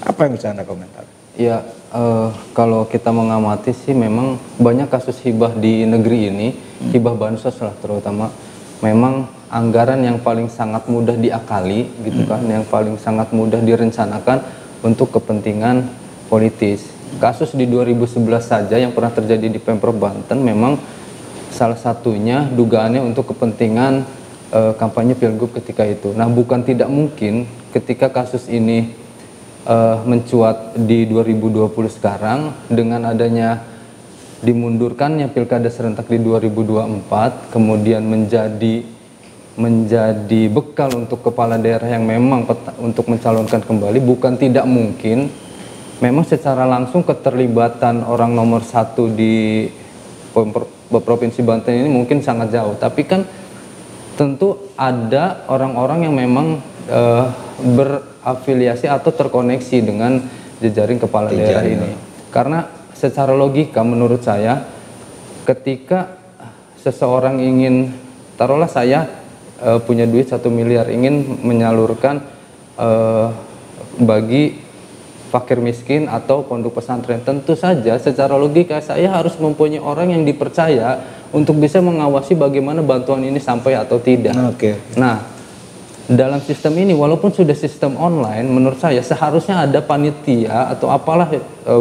Apa yang bisa Anda komentar? Ya, kalau kita mengamati sih memang banyak kasus hibah di negeri ini, hibah bansos lah terutama, memang anggaran yang paling sangat mudah diakali gitu kan, yang paling sangat mudah direncanakan untuk kepentingan politis. Kasus di 2011 saja yang pernah terjadi di Pemprov Banten memang salah satunya dugaannya untuk kepentingan kampanye Pilgub ketika itu. Nah, bukan tidak mungkin ketika kasus ini mencuat di 2020 sekarang dengan adanya dimundurkannya pilkada serentak di 2024 kemudian menjadi bekal untuk kepala daerah yang memang untuk mencalonkan kembali, bukan tidak mungkin memang secara langsung keterlibatan orang nomor 1 di Provinsi Banten ini mungkin sangat jauh, tapi kan tentu ada orang-orang yang memang berafiliasi atau terkoneksi dengan jejaring kepala daerah ini. Karena secara logika menurut saya ketika seseorang ingin, taruhlah saya punya duit 1 miliar ingin menyalurkan bagi fakir miskin atau pondok pesantren, tentu saja secara logika saya harus mempunyai orang yang dipercaya untuk bisa mengawasi bagaimana bantuan ini sampai atau tidak. Nah, dalam sistem ini walaupun sudah sistem online, menurut saya seharusnya ada panitia atau apalah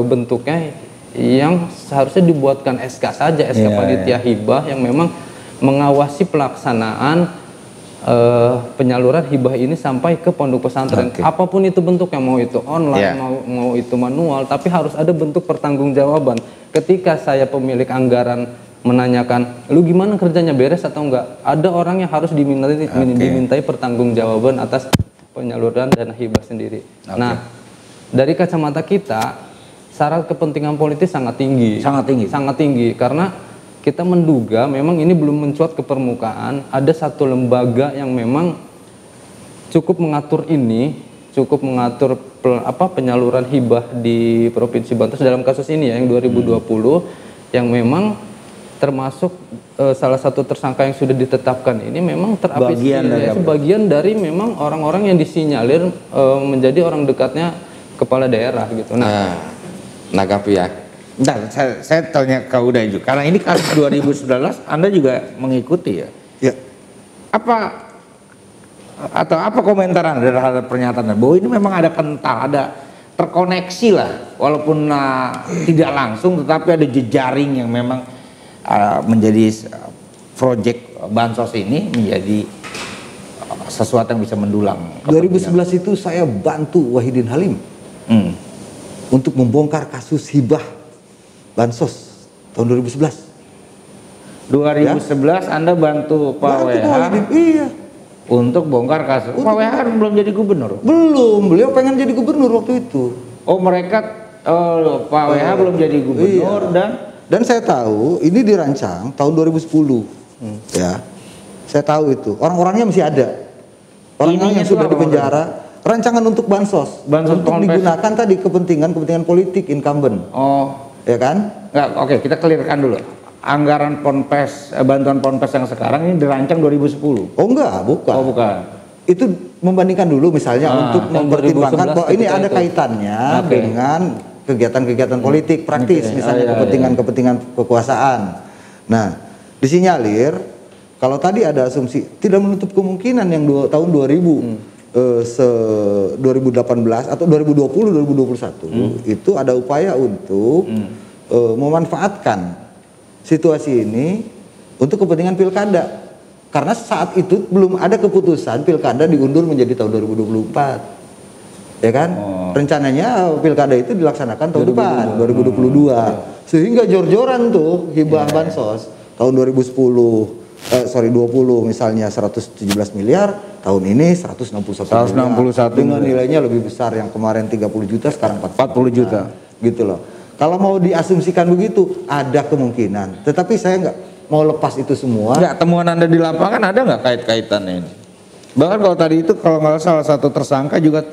bentuknya yang seharusnya dibuatkan SK saja, SK panitia hibah yang memang mengawasi pelaksanaan penyaluran hibah ini sampai ke pondok pesantren. Apapun itu bentuknya, mau itu online, mau itu manual, tapi harus ada bentuk pertanggungjawaban. Ketika saya pemilik anggaran menanyakan, lu gimana kerjanya, beres atau enggak? Ada orang yang harus dimintai pertanggungjawaban atas penyaluran dana hibah sendiri. Nah, dari kacamata kita, syarat kepentingan politis sangat tinggi. Sangat tinggi karena kita menduga memang ini belum mencuat ke permukaan. Ada satu lembaga yang memang cukup mengatur ini, cukup mengatur penyaluran hibah di Provinsi Banten dalam kasus ini ya, yang 2020, yang memang termasuk salah satu tersangka yang sudah ditetapkan ini memang terafiliasi sebagian dari memang orang-orang yang disinyalir menjadi orang dekatnya kepala daerah gitu. Nah, nanggapi ya. Nah, saya tanya ke Uday juga, karena ini kasus 2019 Anda juga mengikuti ya. Ya. Apa komentar Anda terhadap pernyataan bahwa ini memang ada kental, ada terkoneksi lah, walaupun tidak langsung, tetapi ada jejaring yang memang menjadi proyek bansos ini menjadi sesuatu yang bisa mendulang. 2011 itu saya bantu Wahidin Halim untuk membongkar kasus hibah bansos tahun 2011. 2011 Anda bantu Pak WH untuk bongkar kasus. Pak WH kan belum jadi gubernur. Belum, beliau pengen jadi gubernur waktu itu. Oh, mereka Pak WH belum jadi gubernur dan saya tahu ini dirancang tahun 2010. Ya. Saya tahu itu. Orang-orangnya masih ada. Orang-orang yang sudah dipenjara. Rancangan untuk bansos untuk digunakan tadi kepentingan politik incumbent. Ya kan? Nggak, oke, kita clearkan dulu. Anggaran Ponpes, bantuan Ponpes yang sekarang ini dirancang 2010. Oh enggak, bukan. Oh bukan. Itu membandingkan dulu misalnya untuk mempertimbangkan bahwa ini ada kaitannya dengan kegiatan-kegiatan politik praktis, misalnya kepentingan kekuasaan. Nah, disinyalir kalau tadi ada asumsi tidak menutup kemungkinan yang tahun 2018 atau 2020 2021 itu ada upaya untuk memanfaatkan situasi ini untuk kepentingan pilkada, karena saat itu belum ada keputusan pilkada diundur menjadi tahun 2024, ya kan? Rencananya pilkada itu dilaksanakan tahun depan 2022, sehingga jor-joran tuh hibah bansos tahun 2020 misalnya 117 miliar, tahun ini 161 miliar, dengan nilainya lebih besar, yang kemarin 30 juta sekarang 40 juta gitu loh. Kalau mau diasumsikan begitu ada kemungkinan, tetapi saya nggak mau lepas itu semua. Nggak, temuan Anda di lapangan ada nggak kait-kaitannya ini? Bahkan kalau tadi itu kalau nggak salah satu tersangka juga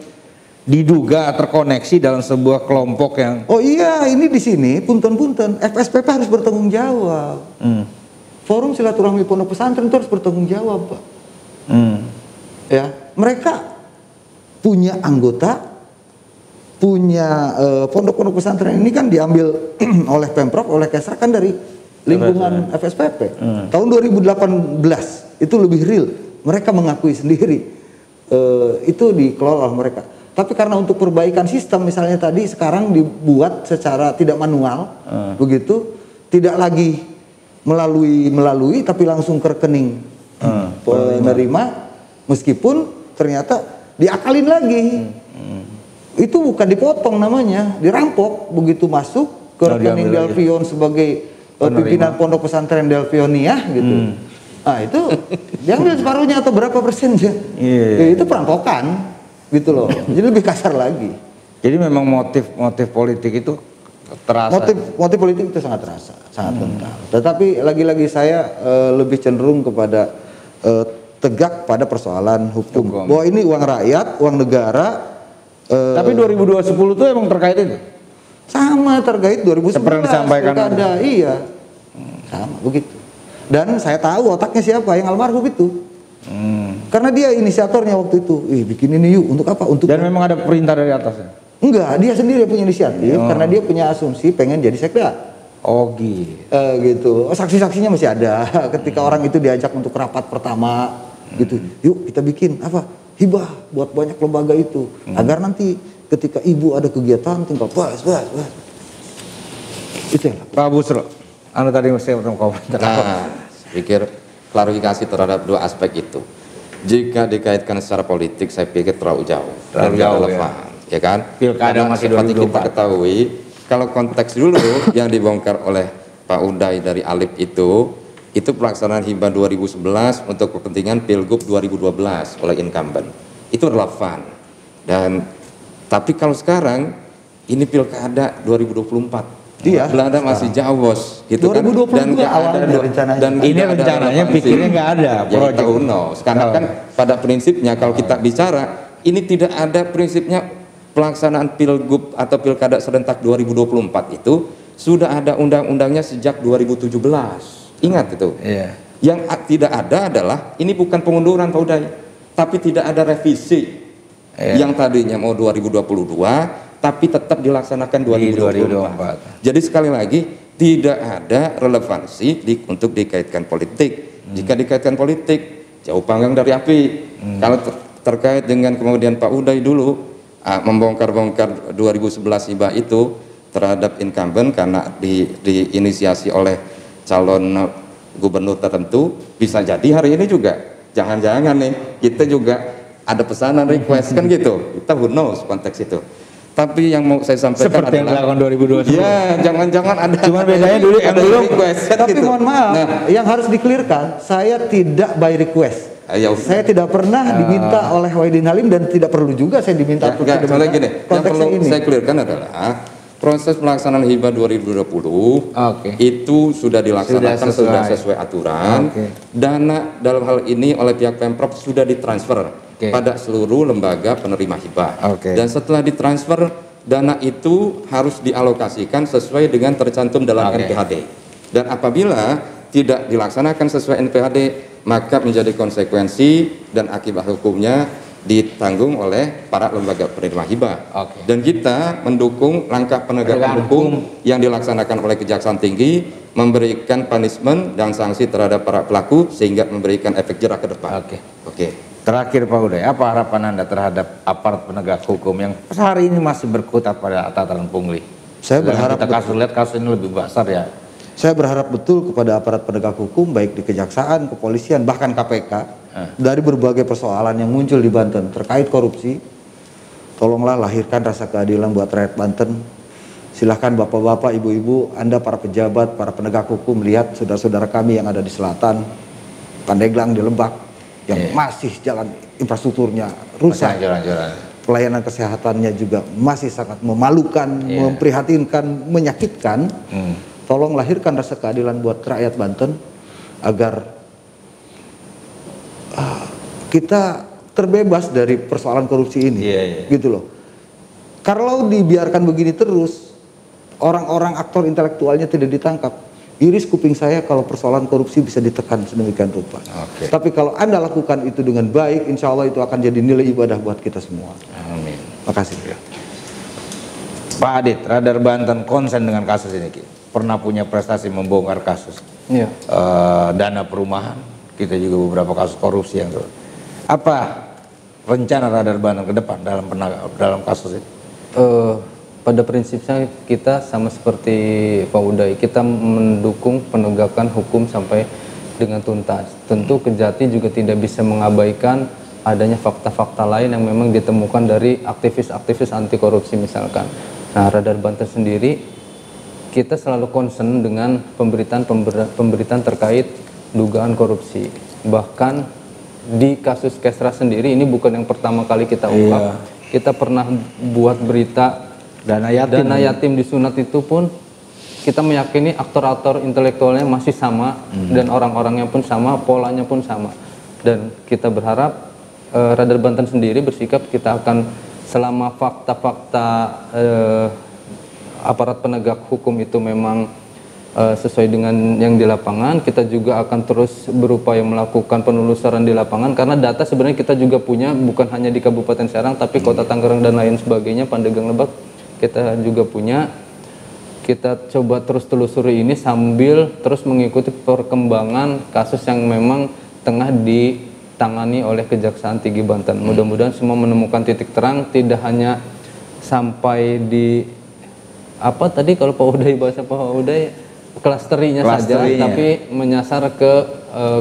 diduga terkoneksi dalam sebuah kelompok yang. Oh iya, ini di sini punten-punten FSPP harus bertanggung jawab. Forum Silaturahmi Pondok Pesantren itu harus bertanggung jawab, Pak. Ya, mereka punya anggota, punya pondok-pondok pesantren ini kan diambil oleh Pemprov, oleh Kesra kan dari lingkungan FSPP. Tahun 2018 itu lebih real, mereka mengakui sendiri itu dikelola oleh mereka. Tapi karena untuk perbaikan sistem misalnya tadi sekarang dibuat secara tidak manual, begitu, tidak lagi melalui tapi langsung ke rekening penerima, meskipun ternyata diakalin lagi. Itu bukan dipotong namanya, dirampok begitu masuk ke rekening Delvion sebagai pimpinan pondok pesantren Delvionia gitu. Nah itu diambil separuhnya atau berapa persennya? Itu perampokan gitu loh. Jadi lebih kasar lagi. Jadi memang motif politik itu terasa. Motif politik itu sangat terasa, sangat kental. Tetapi lagi-lagi saya lebih cenderung kepada tegak pada persoalan hukum. Bahwa ini uang rakyat, uang negara. Tapi 2010 itu emang terkait itu? Sama terkait 2011. Seperti yang disampaikan ada, iya. Sama begitu. Dan saya tahu otaknya siapa yang almarhum itu. Karena dia inisiatornya waktu itu. Bikin ini yuk, untuk apa? Untuk. Dan memang ada perintah dari atasnya? Enggak, dia sendiri punya inisiatif karena dia punya asumsi pengen jadi sekda. Oh gitu. Gitu. Saksi-saksinya masih ada. Ketika orang itu diajak untuk rapat pertama, gitu. Yuk kita bikin apa? Hibah buat banyak lembaga itu, agar nanti ketika ibu ada kegiatan tinggal bahas. Itu ya. Pak Busro, tadi saya mau komentar. Nah, saya pikir klarifikasi terhadap dua aspek itu. Jika dikaitkan secara politik, saya pikir terlalu jauh dan tidak relevan, ya kan? Pilkada masih seperti 2024. kita ketahui, kalau konteks dulu yang dibongkar oleh Pak Uday dari Alip itu pelaksanaan hibah 2011 untuk kepentingan Pilgub 2012 oleh incumbent. Itu relevan. Tapi kalau sekarang ini Pilkada 2024. Iya. Belanda masih jauh bos, gitu 2022 kan? Dan awalnya rencananya. Dan ini rencananya pikirnya nggak ada proyek sekarang kan pada prinsipnya kalau kita bicara ini tidak ada prinsipnya pelaksanaan Pilgub atau Pilkada serentak 2024 itu sudah ada undang-undangnya sejak 2017. Ingat itu. Iya. Yang tidak ada adalah ini bukan pengunduran Pak Uday, tapi tidak ada revisi. Yang tadinya mau 2022 tapi tetap dilaksanakan 2024. Jadi sekali lagi tidak ada relevansi untuk dikaitkan politik. Jika dikaitkan politik jauh panggang dari api. Kalau terkait dengan kemudian Pak Uday dulu membongkar-bongkar 2011 hibah itu terhadap incumbent karena diinisiasi oleh calon gubernur tertentu, bisa jadi hari ini juga jangan-jangan nih kita juga ada pesanan request kan gitu, kita who knows konteks itu. Tapi yang mau saya sampaikan seperti adalah yang dilakukan 2020. ya jangan-jangan ada cuma bedanya dulu yang belum request kan Tapi gitu. mohon maaf, yang harus dikelirkan, saya tidak by request. Saya tidak pernah diminta oleh Wahidin Halim dan tidak perlu juga saya diminta untuk soalnya gini, yang perlu ini. saya clearkan adalah proses pelaksanaan hibah 2020 itu sudah dilaksanakan sudah sesuai aturan. Dana dalam hal ini oleh pihak Pemprov sudah ditransfer pada seluruh lembaga penerima hibah. Dan setelah ditransfer dana itu harus dialokasikan sesuai dengan tercantum dalam NPHD. Dan apabila tidak dilaksanakan sesuai NPHD, maka menjadi konsekuensi dan akibat hukumnya ditanggung oleh para lembaga penerima hibah. Dan kita mendukung langkah penegakan hukum yang dilaksanakan oleh Kejaksaan Tinggi, memberikan punishment dan sanksi terhadap para pelaku sehingga memberikan efek jerak ke depan. Terakhir Pak Uday, apa harapan Anda terhadap aparat penegak hukum yang hari ini masih berkutat pada tataran pungli? Saya berharap kita lihat kasus ini lebih besar ya. Saya berharap betul kepada aparat penegak hukum baik di kejaksaan, kepolisian, bahkan KPK dari berbagai persoalan yang muncul di Banten terkait korupsi. Tolonglah lahirkan rasa keadilan buat rakyat Banten. Silahkan bapak-bapak, ibu-ibu, Anda para pejabat, para penegak hukum lihat saudara-saudara kami yang ada di selatan, Pandeglang, di Lebak, yang masih jalan infrastrukturnya rusak. Pelayanan kesehatannya juga masih sangat memalukan, memprihatinkan, menyakitkan. Tolong lahirkan rasa keadilan buat rakyat Banten agar kita terbebas dari persoalan korupsi ini, gitu loh. Kalau dibiarkan begini terus, orang-orang aktor intelektualnya tidak ditangkap. Iris kuping saya kalau persoalan korupsi bisa ditekan sedemikian rupa. Tapi kalau Anda lakukan itu dengan baik, insya Allah itu akan jadi nilai ibadah buat kita semua. Amin. Makasih. Pak Adit, Radar Banten konsen dengan kasus ini. Pernah punya prestasi membongkar kasus dana perumahan, kita juga beberapa kasus korupsi yang apa rencana Radar Banten ke depan dalam kasus ini? Pada prinsipnya kita sama seperti Pak Uday, kita mendukung penegakan hukum sampai dengan tuntas. Tentu Kejati juga tidak bisa mengabaikan adanya fakta-fakta lain yang memang ditemukan dari aktivis-aktivis anti korupsi misalkan. Nah, Radar Banten sendiri kita selalu concern dengan pemberitaan terkait dugaan korupsi. Bahkan di kasus Kesra sendiri ini bukan yang pertama kali kita ungkap. Kita pernah buat berita dana yatim disunat itu pun kita meyakini aktor-aktor intelektualnya masih sama dan orang-orangnya pun sama, polanya pun sama. Dan kita berharap Radar Banten sendiri bersikap kita akan selama fakta-fakta aparat penegak hukum itu memang sesuai dengan yang di lapangan, kita juga akan terus berupaya melakukan penelusuran di lapangan karena data sebenarnya kita juga punya bukan hanya di Kabupaten Serang tapi Kota Tangerang dan lain sebagainya, Pandeglang, Lebak kita juga punya. Kita coba terus telusuri ini sambil terus mengikuti perkembangan kasus yang memang tengah ditangani oleh Kejaksaan Tinggi Banten. Mudah-mudahan semua menemukan titik terang, tidak hanya sampai di apa tadi kalau Pak Uday bahasa Pak Uday klasterinya saja, tapi menyasar ke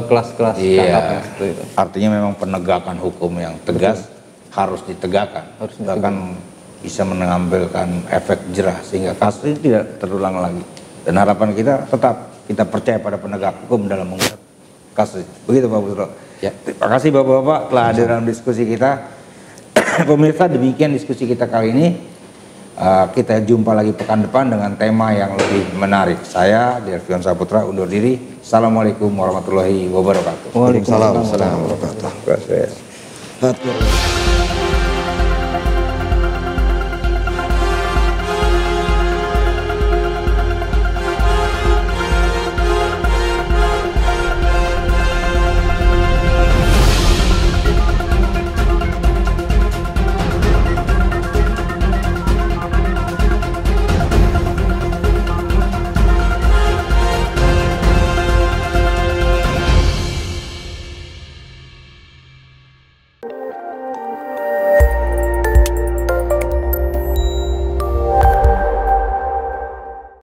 kelas-kelas kakapnya seperti itu. Artinya memang penegakan hukum yang tegas harus ditegakkan, bahkan bisa mengambilkan efek jerah sehingga kasus ini tidak terulang lagi. Dan harapan kita tetap kita percaya pada penegak hukum dalam mengungkap kasus. Begitu Pak Busro. Ya, terima kasih Bapak-bapak telah hadir dalam diskusi kita. Pemirsa, demikian diskusi kita kali ini. Kita jumpa lagi pekan depan dengan tema yang lebih menarik. Saya Dervion Saputra undur diri. Assalamualaikum warahmatullahi wabarakatuh. Waalaikumsalam warahmatullahi wabarakatuh.